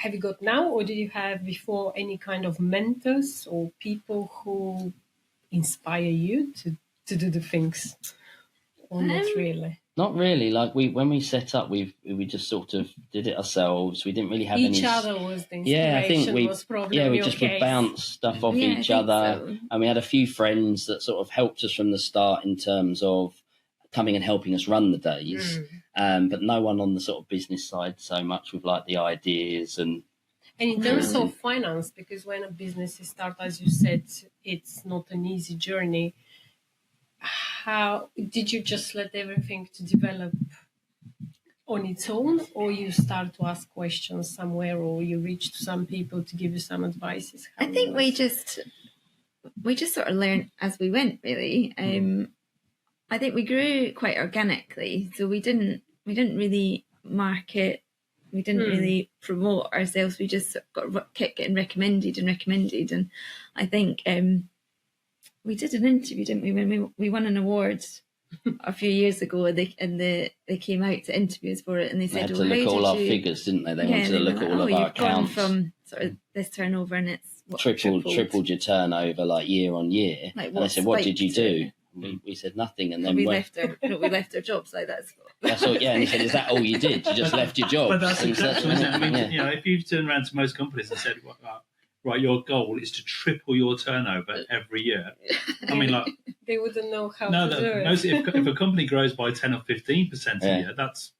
Speaker 8: have you got now, or did you have before any kind of mentors or people who inspire you to do the things? Or not really?
Speaker 11: Not really. Like when we set up, we just sort of did it ourselves. We didn't really have
Speaker 8: each other was the inspiration.
Speaker 11: Yeah, I think we just would bounce stuff off each other,
Speaker 10: so.
Speaker 11: And we had a few friends that sort of helped us from the start in terms of coming and helping us run the days. But no one on the sort of business side so much with like the ideas and
Speaker 8: in terms of finance, because when a business is started, as you said, it's not an easy journey. How did you just let everything to develop on its own, or you start to ask questions somewhere, or you reach to some people to give you some advices?
Speaker 10: I think we just sort of learned as we went, really. I think we grew quite organically, so we didn't really market, we didn't really promote ourselves. We just kept getting recommended, and I think we did an interview, didn't we, when we won an award a few years ago, and they came out to interview us for it, and they said,
Speaker 11: had to look at all our figures, didn't they? They wanted to look at all of our accounts.
Speaker 10: From sort of this turnover, and it's
Speaker 11: tripled your turnover like year on year.
Speaker 10: Like,
Speaker 11: and they said, "What did you do?" We said nothing, and then
Speaker 10: we left our jobs. Like
Speaker 11: that's all. Yeah, and he said, "Is that all you did? You just left your job?"
Speaker 9: But that's exactly, isn't it? I mean, if you turn around to most companies and said, "Right, your goal is to triple your turnover every year," I mean, like
Speaker 8: they wouldn't know how to do it.
Speaker 9: If a company grows by 10 or 15% a year, that's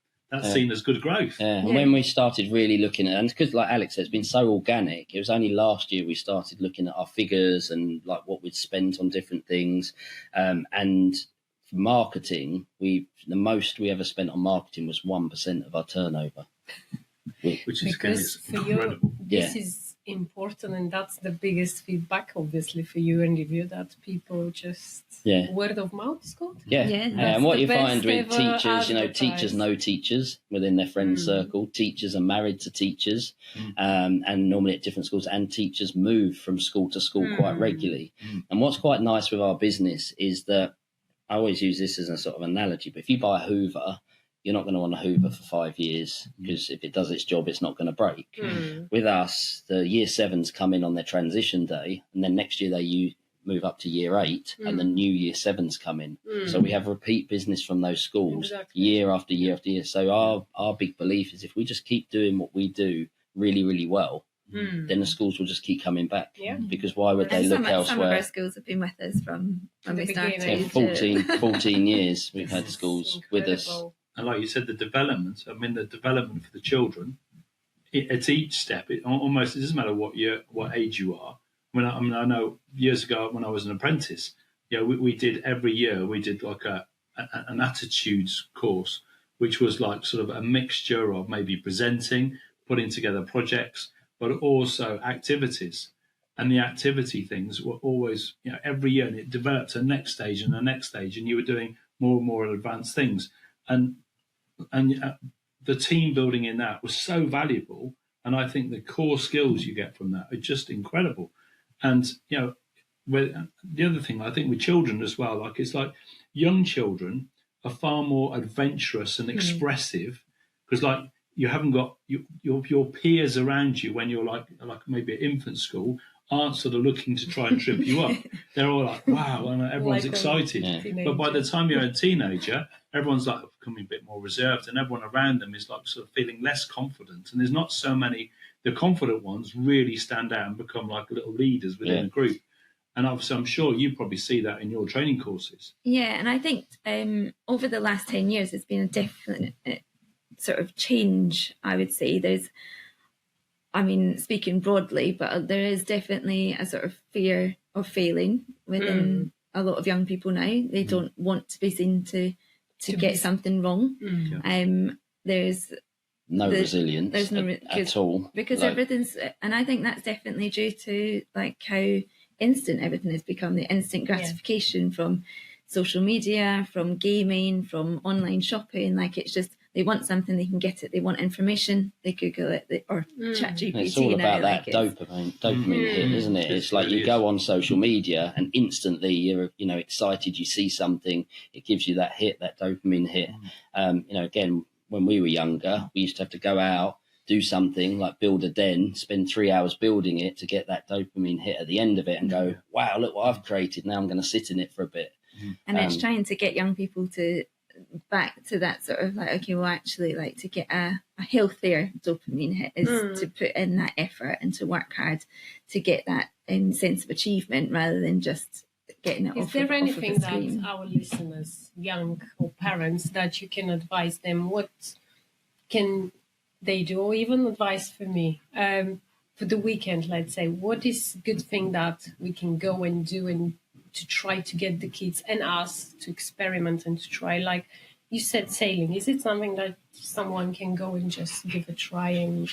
Speaker 9: seen as good growth.
Speaker 11: Yeah. And when we started really looking at, and because like Alex said, it's been so organic, it was only last year we started looking at our figures and like what we'd spent on different things. And for marketing, the most we ever spent on marketing was 1% of our turnover.
Speaker 9: Which is
Speaker 8: because for
Speaker 9: incredible.
Speaker 8: you, this is important, and that's the biggest feedback, obviously, for you and review, that people just word of mouth is called.
Speaker 11: And what you find with teachers,
Speaker 8: advertised.
Speaker 11: teachers know teachers within their friend circle. Teachers are married to teachers, and normally at different schools, and teachers move from school to school quite regularly. And what's quite nice with our business is that I always use this as a sort of analogy, but if you buy a Hoover, you're not going to want a Hoover for 5 years, because if it does its job, it's not going to break. With us, the year 7s come in on their transition day, and then next year they move up to year 8, and the new year 7s come in. So we have repeat business from those schools year after year after year. So our big belief is if we just keep doing what we do really, really well, then the schools will just keep coming back. Because why would they look elsewhere?
Speaker 10: Some of our schools have been with us from when we started.
Speaker 11: 14 years we've had schools with us.
Speaker 9: And like you said, the development for the children, at each step, it doesn't matter what age you are. I know years ago when I was an apprentice, we did every year, we did like an attitudes course, which was like sort of a mixture of maybe presenting, putting together projects, but also activities. And the activity things were always, every year, and it developed a next stage and the next stage, and you were doing more and more advanced things. And the team building in that was so valuable. And I think the core skills you get from that are just incredible. And, the other thing I think with children as well, it's like young children are far more adventurous and expressive, because you haven't got your peers around you when you're like maybe at infant school aren't sort of looking to try and trip you up. They're all like, wow, and everyone's excited. But by the time you're a teenager, everyone's like becoming a bit more reserved, and everyone around them is like sort of feeling less confident. And there's not so many. The confident ones really stand out and become like little leaders within a group. And obviously, I'm sure you probably see that in your training courses.
Speaker 10: Yeah, and I think over the last 10 years, there's been a definite sort of change, I would say. Speaking broadly, but there is definitely a sort of fear of failing within a lot of young people now. They don't want to be seen to get something wrong. There's
Speaker 11: no resilience at all.
Speaker 10: Because everything's, and I think that's definitely due to how instant everything has become, the instant gratification from social media, from gaming, from online shopping. It's just, they want something, they can get it. They want information, they Google it, or chat GPT.
Speaker 11: It's all about that dopamine hit, isn't it? It's like you go on social media and instantly you're, excited, you see something, it gives you that hit, that dopamine hit. Again, when we were younger, we used to have to go out, do something like build a den, spend 3 hours building it to get that dopamine hit at the end of it and go, wow, look what I've created. Now I'm going to sit in it for a bit.
Speaker 10: And it's trying to get young people to back to that sort of actually to get a healthier dopamine hit is to put in that effort and to work hard to get that sense of achievement rather than just getting it off.
Speaker 8: Is there anything
Speaker 10: off of the screen.
Speaker 8: that our listeners, young or parents, that you can advise them? What can they do, or even advice for me for the weekend, let's say? What is a good thing that we can go and do and to try to get the kids and us to experiment and to try? Like you said, sailing. Is it something that someone can go and just give a try? And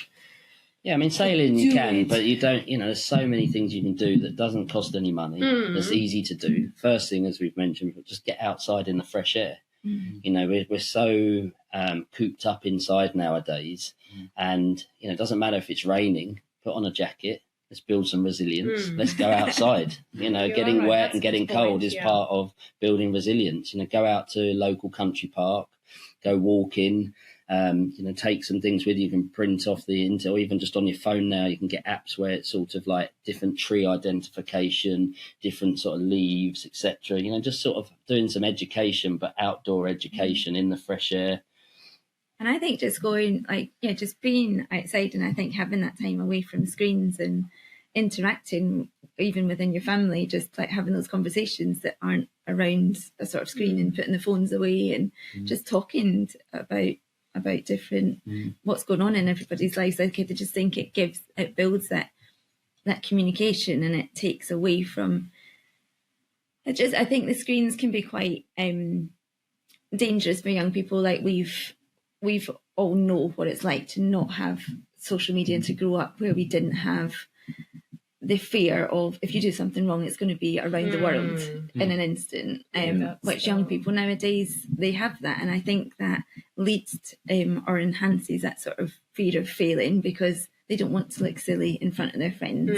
Speaker 11: sailing you can, but you don't, there's so many things you can do that doesn't cost any money. That's easy to do. First thing, as we've mentioned, just get outside in the fresh air. We're so cooped up inside nowadays, and it doesn't matter if it's raining, put on a jacket. Let's build some resilience. Let's go outside. Getting wet and getting cold is part of building resilience. Go out to a local country park, go walking, take some things with you. You can print off the internet, or even just on your phone now, you can get apps where it's sort of like different tree identification, different sort of leaves, etc. Just sort of doing some education, but outdoor education in the fresh air.
Speaker 10: And I think just going, just being outside, and I think having that time away from screens and interacting even within your family, just having those conversations that aren't around a sort of screen and putting the phones away and just talking about different what's going on in everybody's lives. I just think it builds that communication, and it takes away from. I think the screens can be quite dangerous for young people. We've all know what it's like to not have social media and to grow up where we didn't have the fear of if you do something wrong, it's going to be around the world in an instant, which young people nowadays, they have that. And I think that leads or enhances that sort of fear of failing because they don't want to look silly in front of their friends.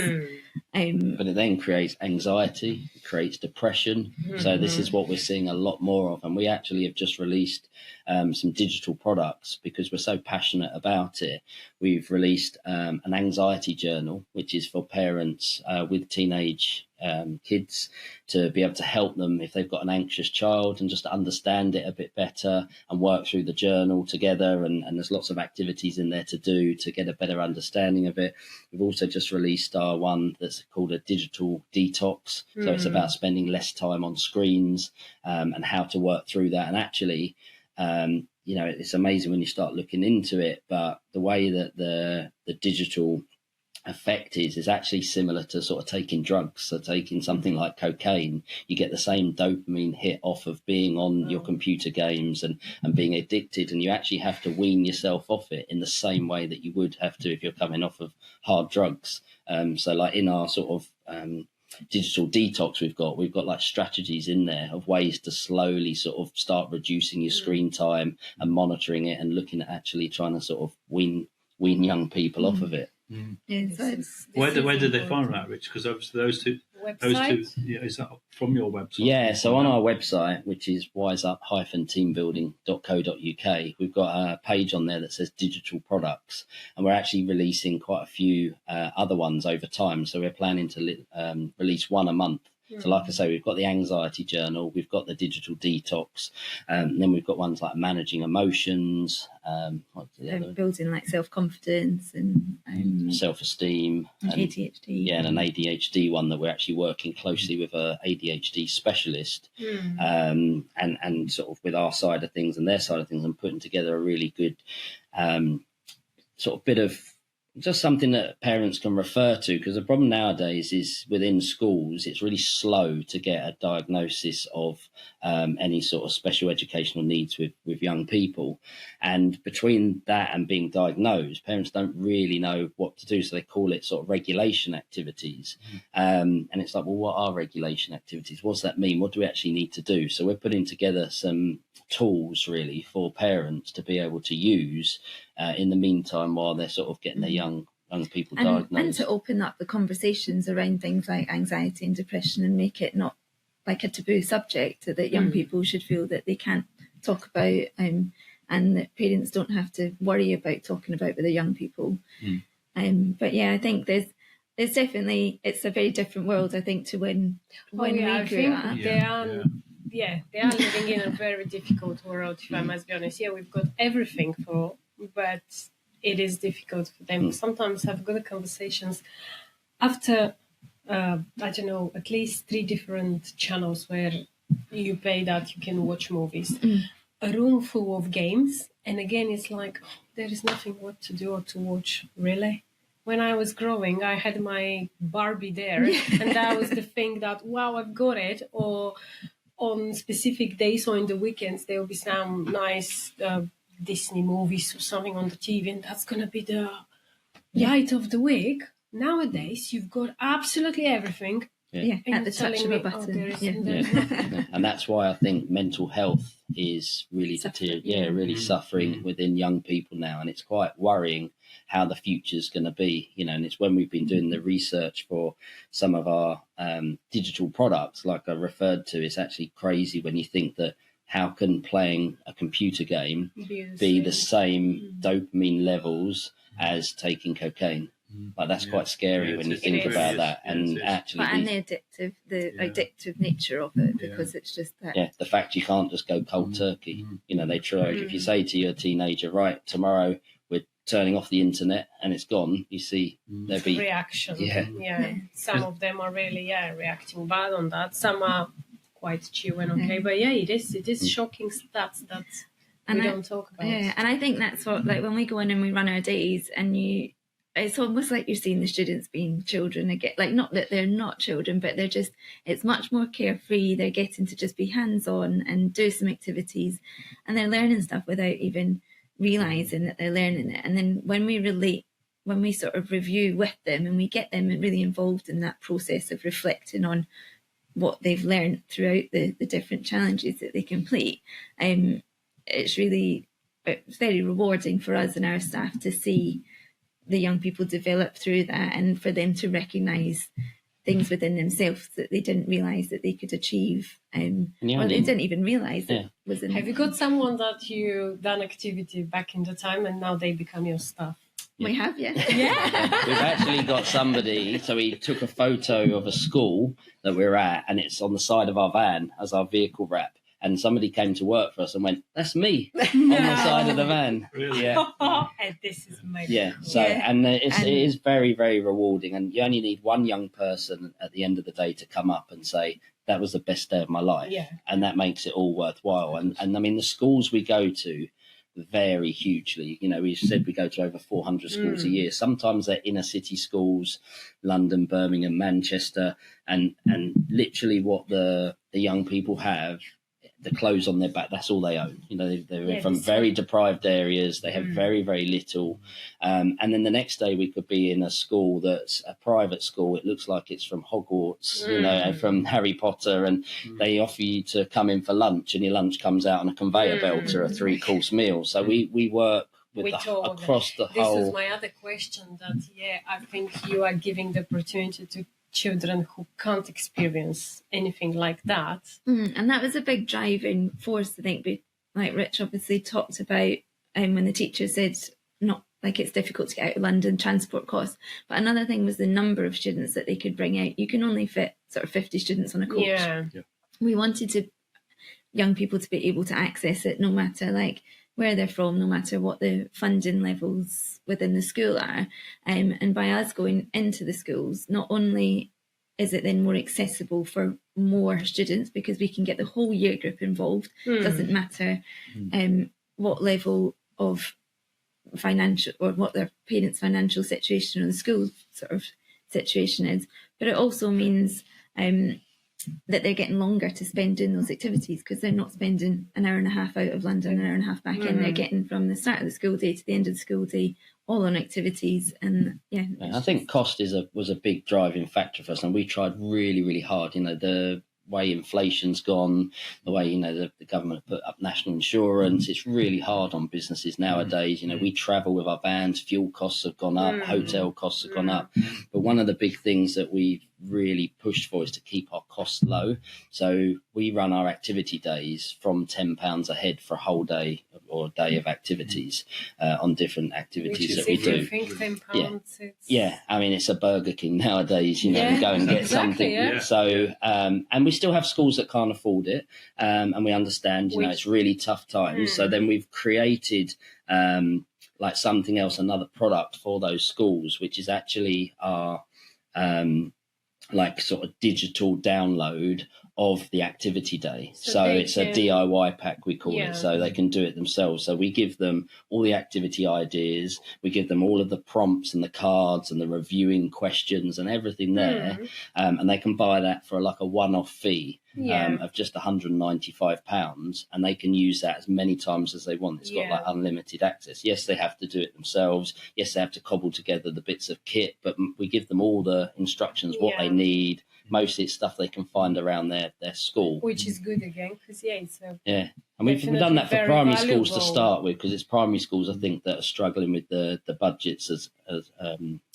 Speaker 11: But it then creates anxiety, it creates depression. So this is what we're seeing a lot more of. And we actually have just released some digital products because we're so passionate about it. We've released an anxiety journal, which is for parents with teenage kids to be able to help them if they've got an anxious child and just to understand it a bit better and work through the journal together. And there's lots of activities in there to do to get a better understanding of it. We've also just released our one that's called a digital detox. So it's about spending less time on screens and how to work through that. And actually, it's amazing when you start looking into it, but the way that the digital effect is actually similar to sort of taking drugs. So taking something like cocaine, you get the same dopamine hit off of being on your computer games and being addicted, and you actually have to wean yourself off it in the same way that you would have to if you're coming off of hard drugs. So like in our sort of digital detox we've got like strategies in there of ways to slowly sort of start reducing your screen time and monitoring it and looking at actually trying to sort of wean young people off of it.
Speaker 10: Yeah,
Speaker 9: Where did they find that, Rich? Because obviously those two, is that from your website?
Speaker 11: Yeah, so on our website, which is wiseup-teambuilding.co.uk, we've got a page on there that says digital products, and we're actually releasing quite a few other ones over time. So we're planning to release one a month. So like I say, we've got the anxiety journal, we've got the digital detox, and then we've got ones like managing emotions, what's the other?
Speaker 10: Building like self-confidence and
Speaker 11: self-esteem.
Speaker 10: And ADHD.
Speaker 11: Yeah, and an ADHD one that we're actually working closely with a ADHD specialist and sort of with our side of things and their side of things and putting together a really good sort of bit of just something that parents can refer to, because the problem nowadays is within schools, it's really slow to get a diagnosis of any sort of special educational needs with young people. And between that and being diagnosed, parents don't really know what to do. So they call it sort of regulation activities. And it's like, well, what are regulation activities? What does that mean? What do we actually need to do? So we're putting together some tools really for parents to be able to use in the meantime while they're sort of getting their young people diagnosed.
Speaker 10: And to open up the conversations around things like anxiety and depression and make it not like a taboo subject that young people should feel that they can't talk about and that parents don't have to worry about talking about with their young people. But yeah, I think there's definitely, it's a very different world, I think, to when we grew up.
Speaker 8: They are living in a very difficult world, if I must be honest. Yeah, we've got everything but it is difficult for them. Sometimes I've got conversations after, I don't know, at least 3 different channels where you pay that you can watch movies. A room full of games. And again, it's like, there is nothing what to do or to watch, really. When I was growing, I had my Barbie there. And that was the thing that, wow, I've got it. Or on specific days or in the weekends, there will be some nice Disney movies or something on the TV, and that's going to be the light of the week. Nowadays, you've got absolutely everything.
Speaker 10: At the touch of a button.
Speaker 11: And that's why I think mental health is really suffering within young people now, and it's quite worrying how the future's going to be, and it's when we've been doing the research for some of our digital products, like I referred to, it's actually crazy when you think that how can playing a computer game be the same dopamine levels as taking cocaine? Like that's quite scary when you think about that. And actually,
Speaker 10: and the addictive nature of it, because it's just that.
Speaker 11: Yeah, the fact you can't just go cold turkey. They try. If you say to your teenager, right, tomorrow we're turning off the internet and it's gone, you see there'll be
Speaker 8: reaction. Some of them are really reacting bad on that. Some are quite chill and okay, but it is shocking stats that we don't talk about.
Speaker 10: And I think that's what, like, when we go in and we run our days, and it's almost like you're seeing the students being children again. Like, not that they're not children, but they're just, it's much more carefree. They're getting to just be hands-on and do some activities, and they're learning stuff without even realising that they're learning it. And then when we relate when we sort of review with them and we get them really involved in that process of reflecting on what they've learned throughout the different challenges that they complete, it's very rewarding for us and our staff to see the young people develop through that, and for them to recognise things within themselves that they didn't realise that they could achieve, or they didn't even realise that was in.
Speaker 8: Have you got someone that you done activity back in the time and now they become your staff?
Speaker 10: We have, yeah.
Speaker 11: We've actually got somebody, so we took a photo of a school that we're at, and it's on the side of our van as our vehicle wrap. And somebody came to work for us and went, "That's me," on the side of the van.
Speaker 9: Really?
Speaker 11: Yeah.
Speaker 8: And this is my
Speaker 11: So and it is very, very rewarding. And you only need one young person at the end of the day to come up and say, "That was the best day of my life," and that makes it all worthwhile. And I mean, the schools we go to vary hugely. You know, we said we go to over 400 schools a year. Sometimes they're inner city schools, London, Birmingham, Manchester, and literally what the young people have, the clothes on their back, that's all they own. You know, they're from very deprived areas. They have very, very little. And then the next day we could be in a school that's a private school. It looks like it's from Hogwarts, you know, from Harry Potter, and they offer you to come in for lunch, and your lunch comes out on a conveyor belt or a 3-course meal. So we work with across the whole.
Speaker 8: This was my other question, that, I think you are giving the opportunity to children who can't experience anything like that.
Speaker 10: And that was a big driving force, I think, like Rich obviously talked about, when the teacher said not like it's difficult to get out of London, transport costs. But another thing was the number of students that they could bring out. You can only fit sort of 50 students on a coach. We wanted young people to be able to access it no matter like where they're from, no matter what the funding levels within the school are. And by us going into the schools, not only is it then more accessible for more students because we can get the whole year group involved. It doesn't matter what level of financial or what their parents' financial situation or the school sort of situation is. But it also means that they're getting longer to spend doing those activities because they're not spending an hour and a half out of London, an hour and a half back in. They're getting from the start of the school day to the end of the school day, all on activities. And
Speaker 11: I think cost was a big driving factor for us, and we tried really, really hard. You know, the way inflation's gone, the way, you know, the government put up national insurance, it's really hard on businesses nowadays. You know, we travel with our vans, fuel costs have gone up, hotel costs have gone up. But one of the big things that we've really pushed for is to keep our costs low. So we run our activity days from £10 a head for a whole day or a day of activities on different activities that we do.
Speaker 8: Think £10,
Speaker 11: I mean, it's a Burger King nowadays, you know, go and get something. So, and we still have schools that can't afford it. And we understand, you know, it's really tough times. So then we've created like something else, another product for those schools, which is actually our like sort of digital download of the activity day. So it's a DIY pack, we call it, so they can do it themselves. So we give them all the activity ideas, we give them all of the prompts and the cards and the reviewing questions and everything there, and they can buy that for like a one-off fee of just £195, and they can use that as many times as they want. It's got like unlimited access. Yes, they have to do it themselves. Yes, they have to cobble together the bits of kit, but we give them all the instructions, what they need. Mostly it's stuff they can find around their school.
Speaker 8: Which is good again, because it's
Speaker 11: and we've done that for primary schools to start with, because it's primary schools, I think, that are struggling with the budgets as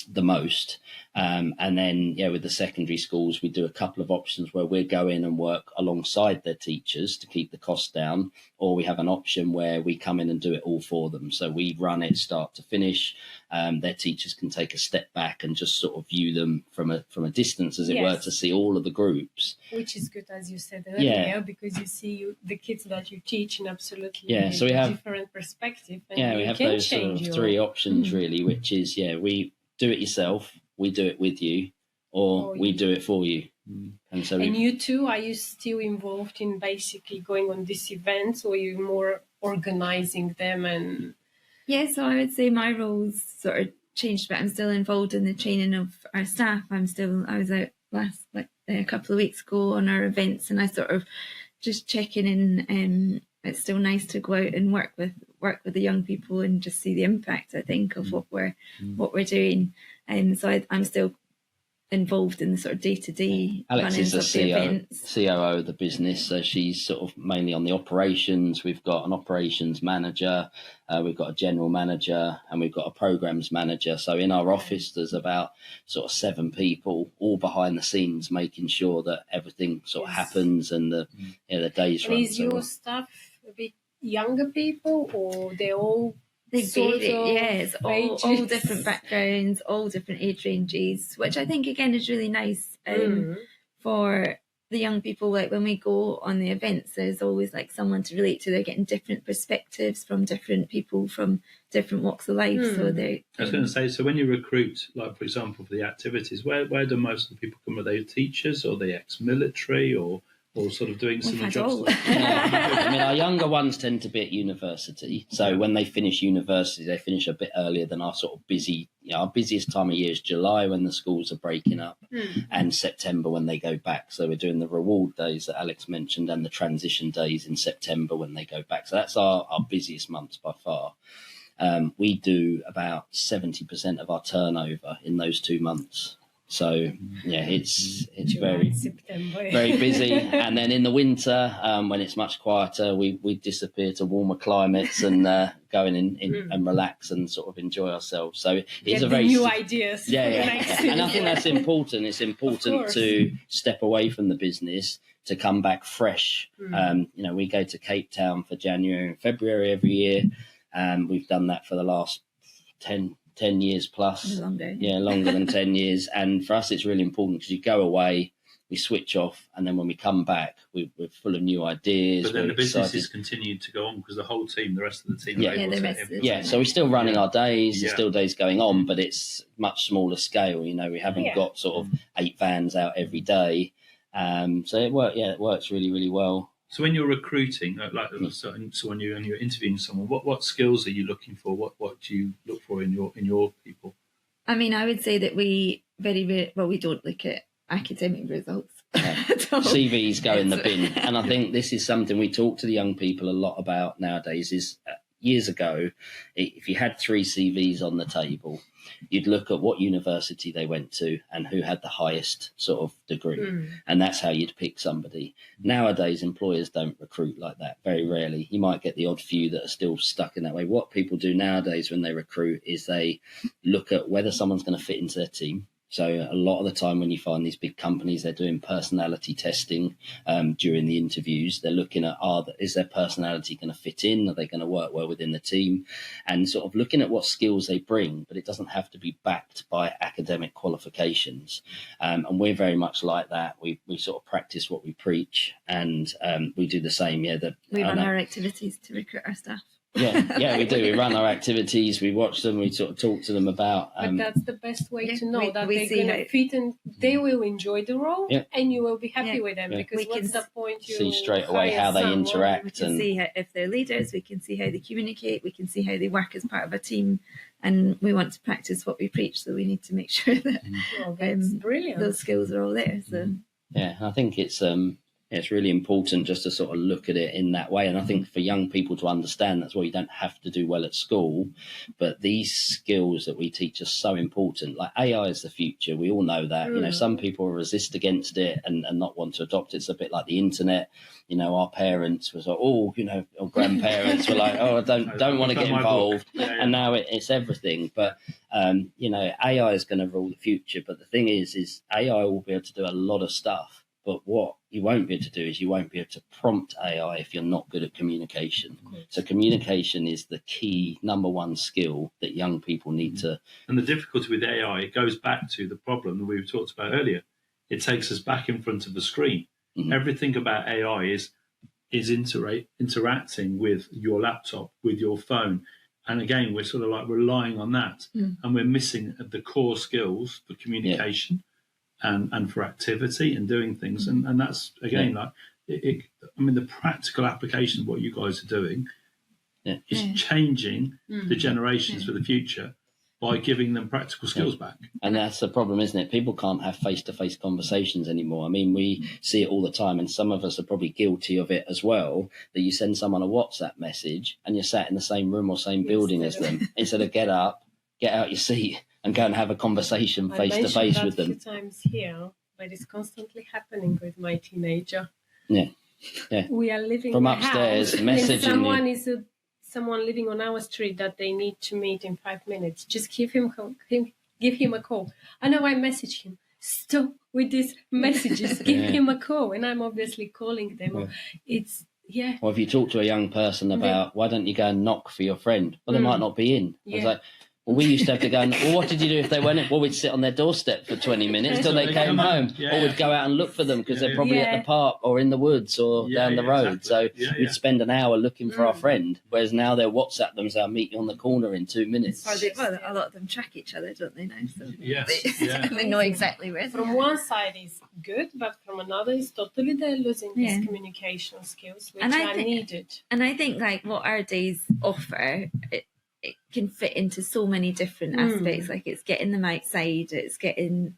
Speaker 11: the most. And then, with the secondary schools, we do a couple of options where we go in and work alongside their teachers to keep the costs down, or we have an option where we come in and do it all for them. So we run it start to finish. Their teachers can take a step back and just sort of view them from a distance, as it were, to see all of the groups.
Speaker 8: Which is good, as you said earlier, because you see the kids that you teach in absolutely
Speaker 11: so we have
Speaker 8: different perspective. And
Speaker 11: we have those sort of three options really, which is we do it yourself, we do it with you, or we do it for you. And so
Speaker 8: you too, are you still involved in basically going on these events, or are you more organizing them? And
Speaker 10: so I would say my roles sort of changed, but I'm still involved in the training of our staff. I was out last a couple of weeks ago on our events, and I sort of just checking in. It's still nice to go out and work with work with the young people and just see the impact, I think, of what we're doing. And so I'm still involved in the sort of day-to-day
Speaker 11: Alex is
Speaker 10: runnings
Speaker 11: the
Speaker 10: of the events.
Speaker 11: COO of the business, so she's sort of mainly on the operations. We've got an operations manager, we've got a general manager, and we've got a programs manager. So in our office, there's about sort of 7 people, all behind the scenes, making sure that everything sort of happens and the days run.
Speaker 8: Is your staff a bit younger people, or they're all?
Speaker 10: They
Speaker 8: sort
Speaker 10: vary,
Speaker 8: of
Speaker 10: yes, all different backgrounds, all different age ranges, which I think again is really nice for the young people. Like when we go on the events, there's always like someone to relate to. They're getting different perspectives from different people from different walks of life. So they.
Speaker 9: I was going to say, so when you recruit, like for example, for the activities, where do most of the people come? Are they teachers, or are they ex-military, or sort of doing some jobs?
Speaker 11: I mean, our younger ones tend to be at university. So when they finish university, they finish a bit earlier than our sort of busy, our busiest time of year is July when the schools are breaking up and September when they go back. So we're doing the reward days that Alex mentioned and the transition days in September when they go back. So that's our busiest months by far. We do about 70% of our turnover in those 2 months. So yeah, it's very very busy. And then in the winter, when it's much quieter, we disappear to warmer climates and go in and relax and sort of enjoy ourselves. So it's a very
Speaker 8: new ideas.
Speaker 11: Yeah. And I think that's important. It's important to step away from the business to come back fresh. We go to Cape Town for January and February every year. We've done that for the last 10 years plus.
Speaker 10: Longer.
Speaker 11: Yeah, longer than 10 years. And for us, it's really important because you go away, we switch off, and then when we come back, we're full of new ideas.
Speaker 9: But then the business has continued to go on because the whole team, the rest of the team,
Speaker 11: so we're still running our days. There's still days going on, but it's much smaller scale. We haven't got sort of 8 vans out every day. So it works really, really well.
Speaker 9: So when you're recruiting, so when you're interviewing someone, what skills are you looking for? What do you look for in your people?
Speaker 10: I mean, I would say that we we don't look at academic results.
Speaker 11: CVs go in the bin, and I think this is something we talk to the young people a lot about nowadays. Is years ago, if you had 3 CVs on the table, you'd look at what university they went to and who had the highest sort of degree. And that's how you'd pick somebody. Nowadays, employers don't recruit like that, very rarely. You might get the odd few that are still stuck in that way. What people do nowadays when they recruit is they look at whether someone's going to fit into their team. So a lot of the time when you find these big companies, they're doing personality testing during the interviews. They're looking at, is their personality going to fit in? Are they going to work well within the team? And sort of looking at what skills they bring, but it doesn't have to be backed by academic qualifications. And we're very much like that. We sort of practice what we preach, and we do the same.
Speaker 10: We run our activities to recruit our staff.
Speaker 11: Yeah, we do. We run our activities, we watch them, we sort of talk to them about.
Speaker 8: But that's the best way to know that they're going to fit and they will enjoy the role, and you will be happy with them because what's the point? You
Speaker 11: see straight away how they interact.
Speaker 10: We can see if they're leaders, we can see how they communicate, we can see how they work as part of a team, and we want to practice what we preach. So we need to make sure that
Speaker 8: brilliant.
Speaker 10: Those skills are all there. So
Speaker 11: yeah, I think it's really important just to sort of look at it in that way. And I think for young people to understand that's why you don't have to do well at school, but these skills that we teach are so important. Like AI is the future. We all know that. Some people resist against it and not want to adopt it. It's a bit like the internet. Our parents was like, or grandparents were like, I don't want to get involved. And now it's everything. But, AI is going to rule the future. But the thing is AI will be able to do a lot of stuff. But what you won't be able to do is you won't be able to prompt AI if you're not good at communication. So communication is the key number 1 skill that young people need to.
Speaker 9: And the difficulty with AI, it goes back to the problem that we talked about earlier. It takes us back in front of the screen. Everything about AI is interacting with your laptop, with your phone. And again, we're sort of like relying on that. And we're missing the core skills for communication. And for activity and doing things. And that's, again, the practical application of what you guys are doing is changing the generations for the future. by giving them practical skills back.
Speaker 11: And that's the problem, isn't it? People can't have face-to-face conversations anymore. I mean, we see it all the time, and some of us are probably guilty of it as well, that you send someone a WhatsApp message and you're sat in the same room or same building as them. Instead of get up, get out your seat and go and have a conversation face-to-face with them.
Speaker 8: I mentioned that a few times here, but it's constantly happening with my teenager.
Speaker 11: Yeah.
Speaker 8: We are living
Speaker 11: from
Speaker 8: in a
Speaker 11: upstairs,
Speaker 8: house,
Speaker 11: messaging
Speaker 8: and
Speaker 11: you.
Speaker 8: someone living on our street that they need to meet in 5 minutes. Just give him a call. I know I message him. Stop with these messages. Give him a call, and I'm obviously calling them. It's
Speaker 11: Or if you talk to a young person about why don't you go and knock for your friend? Well, they might not be in. I was like, well, we used to have to go and, well, what did you do if they weren't in? Well, we'd sit on their doorstep for 20 minutes till they came home. Or we'd go out and look for them because they're probably at the park or in the woods or down the road. Exactly. So we'd spend an hour looking for our friend, whereas now they'll WhatsApp them, so I'll meet you on the corner in 2 minutes.
Speaker 10: Or a lot of them track each other, don't they now? So
Speaker 8: they
Speaker 10: know exactly where.
Speaker 8: From one side is good, but from another is totally they're losing these communication skills, which are needed.
Speaker 10: And I think like what our days offer, it can fit into so many different aspects. Like it's getting them outside, it's getting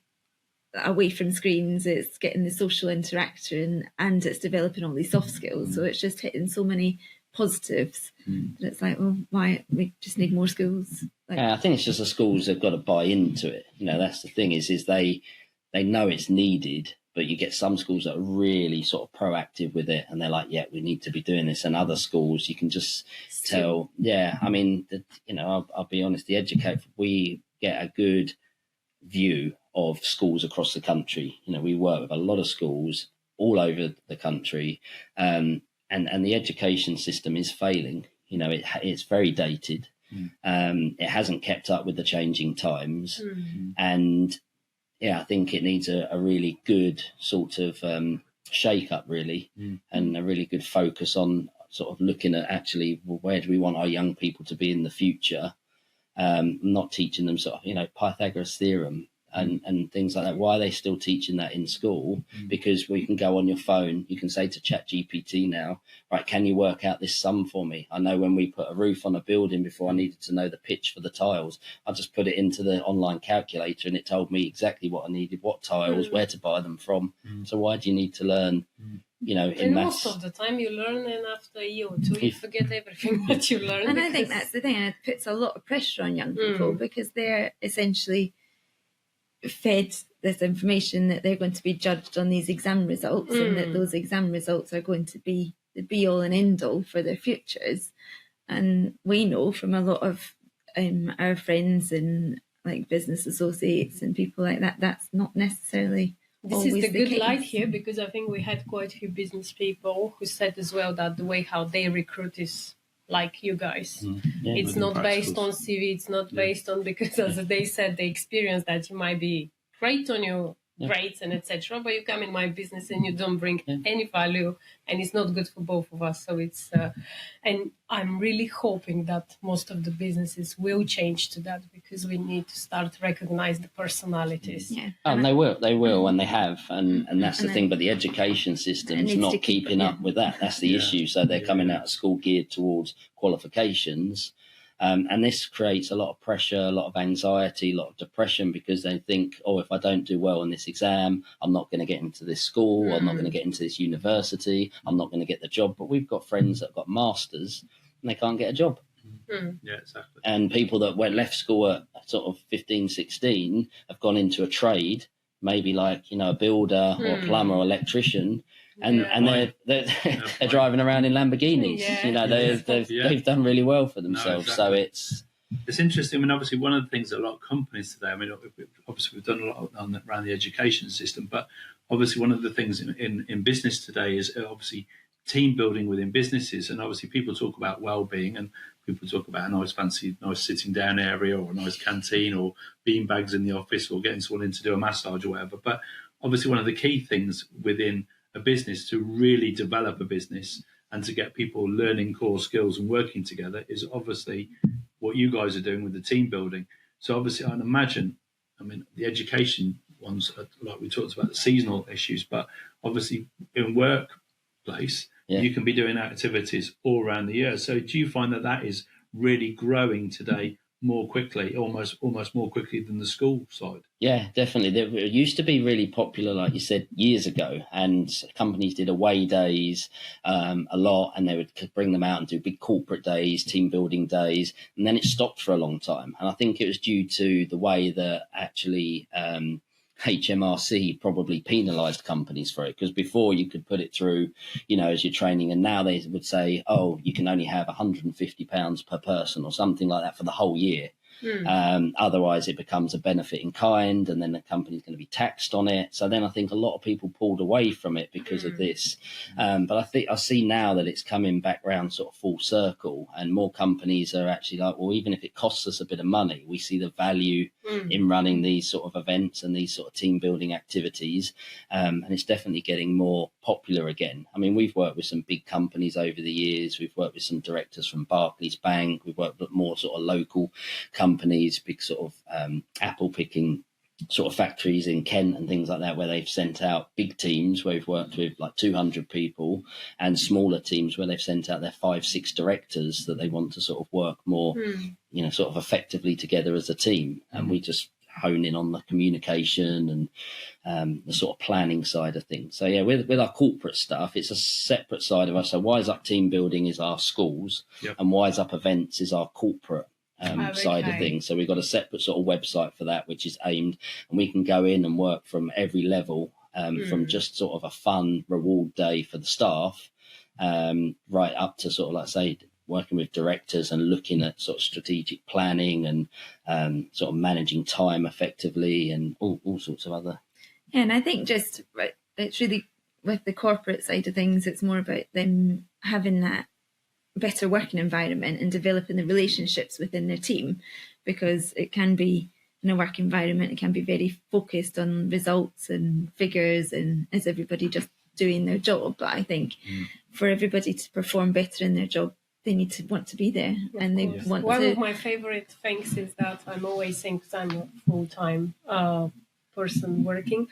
Speaker 10: away from screens, it's getting the social interaction, and it's developing all these soft skills. So it's just hitting so many positives that it's like, well, why we just need more schools.
Speaker 11: I think it's just the schools have got to buy into it. You know, that's the thing is they know it's needed. But you get some schools that are really sort of proactive with it, and they're like, "Yeah, we need to be doing this." And other schools, you can just tell. Yeah, I mean, I'll be honest. We get a good view of schools across the country. You know, we work with a lot of schools all over the country, and the education system is failing. You know, it's very dated. It hasn't kept up with the changing times, and I think it needs a really good sort of shake-up, really, and a really good focus on sort of looking at actually, well, where do we want our young people to be in the future? Not teaching them sort of, Pythagoras theorem and things like that. Why are they still teaching that in school? Because we can go on your phone, you can say to ChatGPT now, right, can you work out this sum for me? I know when we put a roof on a building before, I needed to know the pitch for the tiles. I just put it into the online calculator and it told me exactly what I needed, what tiles, where to buy them from. So why do you need to learn, in
Speaker 8: and
Speaker 11: maths?
Speaker 8: most of the time you learn, and after a year or two you forget everything that you learned.
Speaker 10: And I think that's the thing, and it puts a lot of pressure on young people because they're essentially fed this information that they're going to be judged on these exam results and that those exam results are going to be the be all and end all for their futures. And we know from a lot of our friends and like business associates and people like that, that's not necessarily
Speaker 8: this is the good
Speaker 10: case.
Speaker 8: light here, because I think we had quite a few business people who said as well that the way how they recruit is like you guys. It's not based on CV, it's not based on, because as they said, the experience that you might be great on your grades and etc., but you come in my business and you don't bring any value, and it's not good for both of us. So it's and I'm really hoping that most of the businesses will change to that, because we need to start to recognize the personalities.
Speaker 11: And they will, and they have, and that's the thing. But the education system's not keeping up with that. That's the issue. So they're coming out of school geared towards qualifications. And this creates a lot of pressure, a lot of anxiety, a lot of depression, because they think, oh, if I don't do well in this exam, I'm not going to get into this school, I'm not going to get into this university, I'm not going to get the job. But we've got friends that have got masters and they can't get a job.
Speaker 9: Yeah, exactly.
Speaker 11: And people that left school at sort of 15, 16 have gone into a trade, maybe like, a builder or a plumber or electrician, and they're driving around in Lamborghinis. They've done really well for themselves. So it's
Speaker 9: interesting. I mean, obviously, one of the things that a lot of companies today, I mean, obviously we've done a lot around the education system, but obviously one of the things in business today is obviously team building within businesses. And obviously people talk about well-being, and people talk about a nice sitting down area, or a nice canteen, or bean bags in the office, or getting someone in to do a massage or whatever. But obviously one of the key things within a business to really develop a business and to get people learning core skills and working together is obviously what you guys are doing with the team building. So obviously I'd imagine, the education ones, like we talked about the seasonal issues, but obviously in workplace, you can be doing activities all around the year. So do you find that is really growing today more quickly, almost more quickly than the school side.
Speaker 11: Yeah, definitely. It used to be really popular, like you said, years ago, and companies did away days a lot, and they would bring them out and do big corporate days, team building days, and then it stopped for a long time. And I think it was due to the way that actually HMRC probably penalised companies for it, because before you could put it through, as your training, and now they would say, oh, you can only have £150 per person or something like that for the whole year. Otherwise, it becomes a benefit in kind, and then the company's going to be taxed on it. So then I think a lot of people pulled away from it because of this. But I see now that it's coming back round sort of full circle, and more companies are actually like, well, even if it costs us a bit of money, we see the value in running these sort of events and these sort of team building activities. And it's definitely getting more popular again. I mean, we've worked with some big companies over the years. We've worked with some directors from Barclays Bank. We've worked with more sort of local companies, big sort of apple picking sort of factories in Kent and things like that, where they've sent out big teams where we've worked with like 200 people, and smaller teams where they've sent out their 5-6 directors that they want to sort of work more, sort of effectively together as a team. And we just hone in on the communication and the sort of planning side of things. So yeah, with our corporate stuff, it's a separate side of us. So Wise Up Team Building is our schools, and Wise Up Events is our corporate side of things. So we've got a separate sort of website for that, which is aimed, and we can go in and work from every level, from just sort of a fun reward day for the staff, right up to sort of, like say, working with directors and looking at sort of strategic planning and sort of managing time effectively and all sorts of other.
Speaker 10: Yeah, and I think it's really, with the corporate side of things, it's more about them having that better working environment and developing the relationships within their team, because it can be, in a work environment, it can be very focused on results and figures, and is everybody just doing their job. But I think for everybody to perform better in their job, they need to want to be there, and they want
Speaker 8: One
Speaker 10: to.
Speaker 8: of my favorite things is that I'm always saying, because I'm a full-time person working,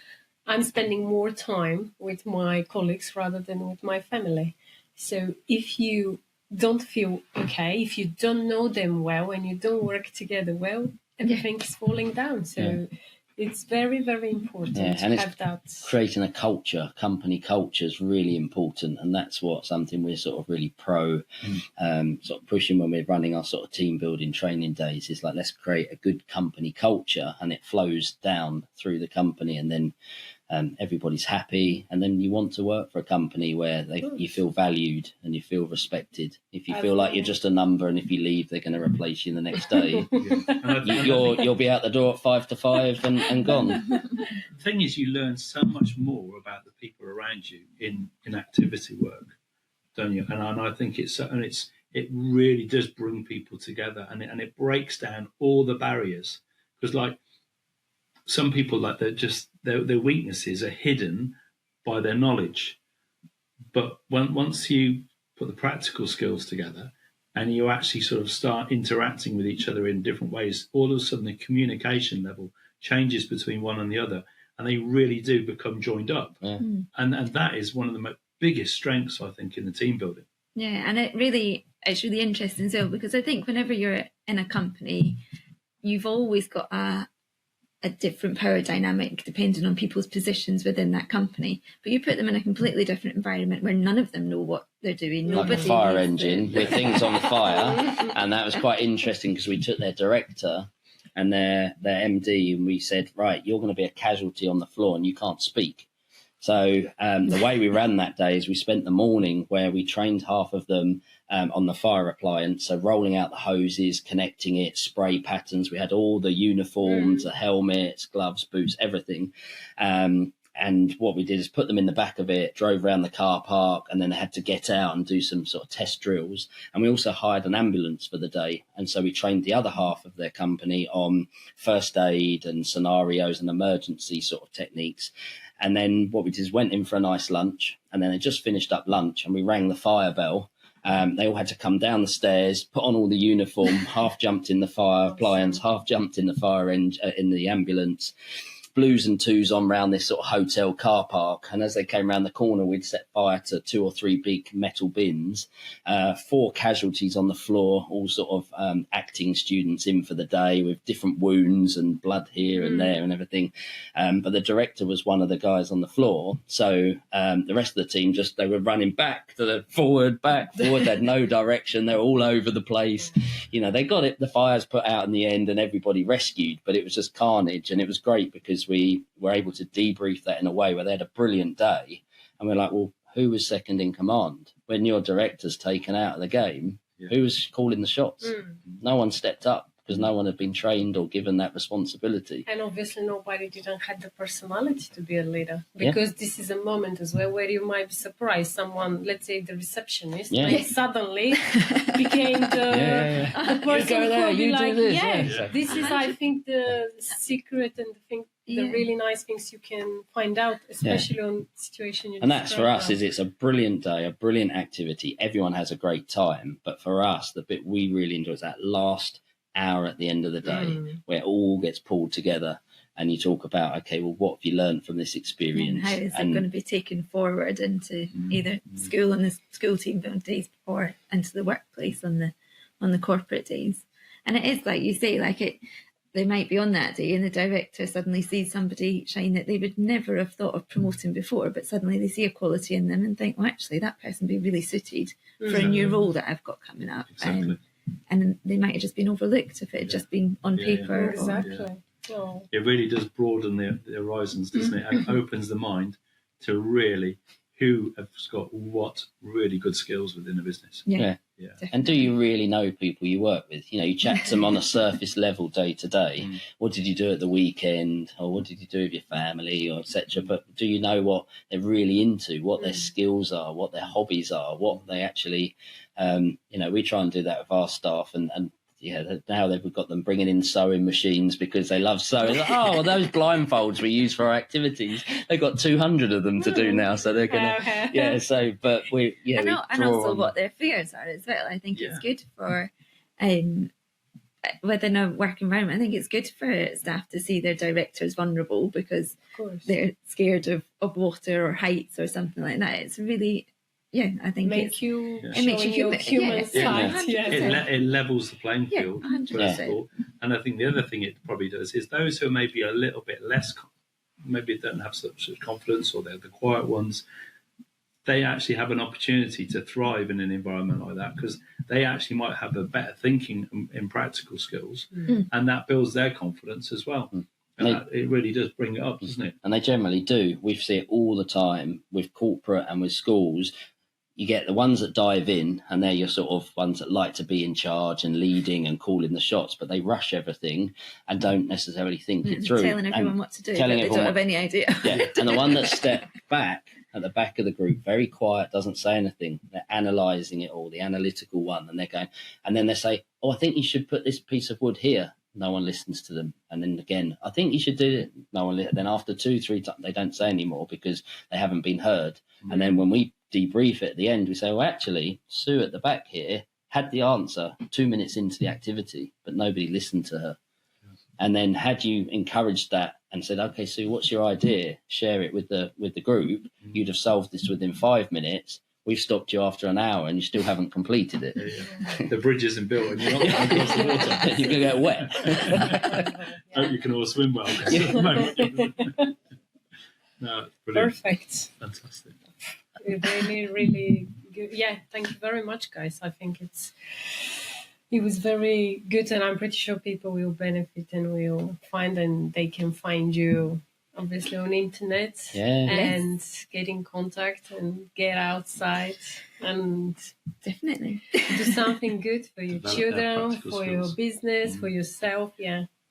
Speaker 8: I'm spending more time with my colleagues rather than with my family. So if you don't feel okay, if you don't know them well and you don't work together well, everything's falling down. So it's very, very important to have that.
Speaker 11: Creating a culture, company culture, is really important, and that's something we're sort of really pro, sort of pushing when we're running our sort of team building training days. Is like, let's create a good company culture, and it flows down through the company, and then everybody's happy, and then you want to work for a company where you feel valued and you feel respected. If you feel like you're just a number, and if you leave, they're going to replace you the next day, you'll be out the door at 5 to 5 and gone.
Speaker 9: The thing is, you learn so much more about the people around you in activity work, don't you? And I think it really does bring people together, and it breaks down all the barriers, because like some people, like their weaknesses are hidden by their knowledge, but once you put the practical skills together and you actually sort of start interacting with each other in different ways, all of a sudden the communication level changes between one and the other, and they really do become joined up. And that is one of the biggest strengths, I think, in the team building.
Speaker 10: Yeah, and it's really interesting as well, because I think whenever you're in a company, you've always got a different power dynamic depending on people's positions within that company. But you put them in a completely different environment where none of them know what they're doing.
Speaker 11: Like a fire engine with things on the fire. And that was quite interesting, because we took their director and their MD, and we said, right, you're going to be a casualty on the floor and you can't speak. So the way we ran that day is we spent the morning where we trained half of them on the fire appliance, so rolling out the hoses, connecting it, spray patterns. We had all the uniforms, the helmets, gloves, boots, everything. And what we did is put them in the back of it, drove around the car park, and then they had to get out and do some sort of test drills. And we also hired an ambulance for the day. And so we trained the other half of their company on first aid and scenarios and emergency sort of techniques. And then what we did is went in for a nice lunch, and then they just finished up lunch, and we rang the fire bell. They all had to come down the stairs, put on all the uniform, half jumped in the fire appliance, half jumped in the fire in the ambulance. blues and twos on round this sort of hotel car park. And as they came round the corner, we'd set fire to 2 or 3 big metal bins, 4 casualties on the floor, all sort of acting students in for the day with different wounds and blood here and there and everything. But the director was one of the guys on the floor. So the rest of the team they were running back to the forward. They had no direction. They were all over the place. They got it. The fires put out in the end and everybody rescued, but it was just carnage. And it was great because we were able to debrief that in a way where they had a brilliant day. And we're like, well, who was second in command? When your director's taken out of the game, who was calling the shots? No one stepped up because no one had been trained or given that responsibility.
Speaker 8: And obviously nobody didn't have the personality to be a leader, because this is a moment as well where you might be surprised. Someone, let's say the receptionist, like suddenly became the person who will be like, this is, I think, the secret and the really nice things you can find out, especially on situation.
Speaker 11: And that's for us, it's a brilliant day, a brilliant activity. Everyone has a great time. But for us, the bit we really enjoy is that last hour at the end of the day where it all gets pulled together and you talk about, okay, well, what have you learned from this experience?
Speaker 10: And how is it going to be taken forward into either school on the school team building days or into the workplace on the corporate days? And it is like you say, they might be on that day and the director suddenly sees somebody shine that they would never have thought of promoting before, but suddenly they see a quality in them and think, well, actually, that person would be really suited for a new role that I've got coming up.
Speaker 9: Exactly.
Speaker 10: And they might have just been overlooked if it had just been on paper.
Speaker 8: Exactly.
Speaker 9: It really does broaden the horizons, doesn't it? And opens the mind to really who has got what really good skills within a business.
Speaker 11: Yeah. And do you really know people you work with? You chat to them on a surface level day to day. What did you do at the weekend? Or what did you do with your family, or etc.? But do you know what they're really into, what their skills are, what their hobbies are, what they actually, we try and do that with our staff. And now they've got them bringing in sewing machines because they love sewing. Those blindfolds we use for our activities, they've got 200 of them to do now. So they're going to, but we,
Speaker 10: and also what their fears are as well. I think it's good for, within a work environment, I think it's good for staff to see their directors vulnerable because they're scared of water or heights or something like that. It's really, I think it makes you human side.
Speaker 9: It levels the playing field.
Speaker 10: 100%.
Speaker 9: And I think the other thing it probably does is those who are maybe a little bit less, maybe don't have such confidence, or they're the quiet ones, they actually have an opportunity to thrive in an environment like that because they actually might have a better thinking in practical skills, and that builds their confidence as well. And it really does bring it up, doesn't it?
Speaker 11: And they generally do. We see it all the time with corporate and with schools. You get the ones that dive in, and they're your sort of ones that like to be in charge and leading and calling the shots, but they rush everything and don't necessarily think it through.
Speaker 10: Telling everyone what to do, but they don't have any idea.
Speaker 11: And the one that step back at the back of the group, very quiet, doesn't say anything. They're analysing it all, the analytical one, and they're going, and then they say, I think you should put this piece of wood here. No one listens to them. And then again, I think you should do it. No one. Then after 2-3 times, they don't say anymore because they haven't been heard. And then when we debrief it at the end, we say, well, actually, Sue at the back here had the answer 2 minutes into the activity, but nobody listened to her. And then had you encouraged that and said, okay, Sue, what's your idea? Share it with the group. You'd have solved this within 5 minutes. We've stopped you after an hour and you still haven't completed it.
Speaker 9: The bridge isn't built and you're not going across the water.
Speaker 11: You're going to get wet.
Speaker 9: Hope you can all swim well. No, brilliant.
Speaker 8: Perfect.
Speaker 9: Fantastic.
Speaker 8: Really, really good. Yeah, thank you very much, guys. I think it was very good, and I'm pretty sure people will benefit and will find, and they can find you obviously on internet and get in contact and get outside and
Speaker 10: definitely
Speaker 8: do something good for your children, for your business, for yourself.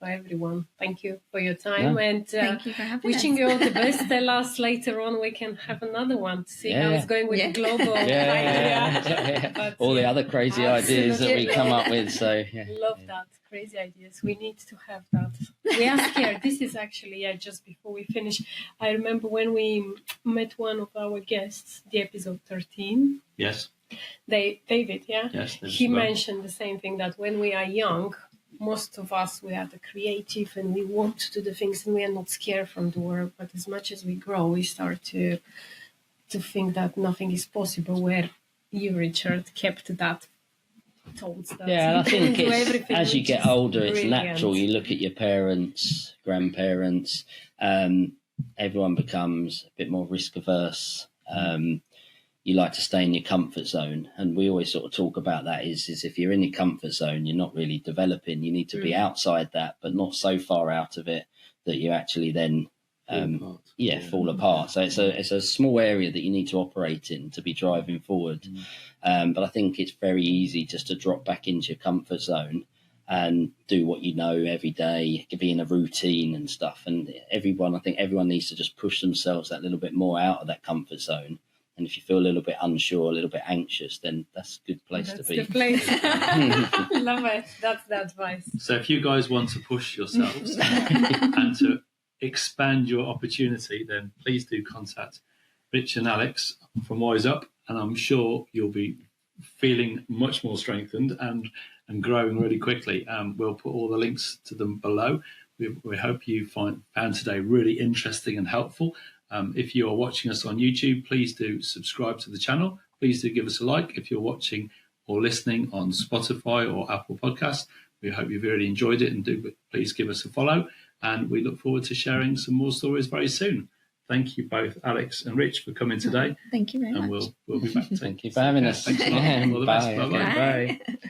Speaker 8: For everyone. Thank you for your time and
Speaker 10: thank you for having
Speaker 8: wishing
Speaker 10: us.
Speaker 8: you all the best. Tell us later on, we can have another one to see how it's going with the global idea. But,
Speaker 11: all the other crazy ideas that we come up with. So
Speaker 8: love that. Crazy ideas. We need to have that. We are scared. This is actually, just before we finish, I remember when we met one of our guests, the episode 13.
Speaker 9: Yes.
Speaker 8: David,
Speaker 9: Yes.
Speaker 8: he mentioned the same thing, that when we are young, most of us, we are the creative and we want to do the things and we are not scared from the work. But as much as we grow, we start to think that nothing is possible, where you, Richard, kept that thoughts. That
Speaker 11: Yeah, I think
Speaker 8: do
Speaker 11: it's,
Speaker 8: everything,
Speaker 11: as you
Speaker 8: which
Speaker 11: get
Speaker 8: is
Speaker 11: older, it's
Speaker 8: brilliant.
Speaker 11: natural. You look at your parents, grandparents, everyone becomes a bit more risk averse. You like to stay in your comfort zone. And we always sort of talk about that is if you're in your comfort zone, you're not really developing. You need to be outside that, but not so far out of it that you actually then fall apart. So it's a small area that you need to operate in to be driving forward. But I think it's very easy just to drop back into your comfort zone and do what you know every day, be in a routine and stuff. And I think everyone needs to just push themselves that little bit more out of that comfort zone. And if you feel a little bit unsure, a little bit anxious, then that's a good place to be.
Speaker 8: That's the place. Love it. That's the advice.
Speaker 9: So if you guys want to push yourselves and to expand your opportunity, then please do contact Rich and Alex from Wise Up, and I'm sure you'll be feeling much more strengthened and growing really quickly. We'll put all the links to them below. We hope you found today really interesting and helpful. If you are watching us on YouTube, please do subscribe to the channel. Please do give us a like. If you're watching or listening on Spotify or Apple Podcasts, we hope you've really enjoyed it, and please give us a follow. And we look forward to sharing some more stories very soon. Thank you both, Alex and Rich, for coming today.
Speaker 10: Thank you very much.
Speaker 9: And we'll be back.
Speaker 11: Thank you for having us.
Speaker 9: Thanks a lot. All the best.
Speaker 11: Bye.
Speaker 9: Bye-bye.
Speaker 11: Bye.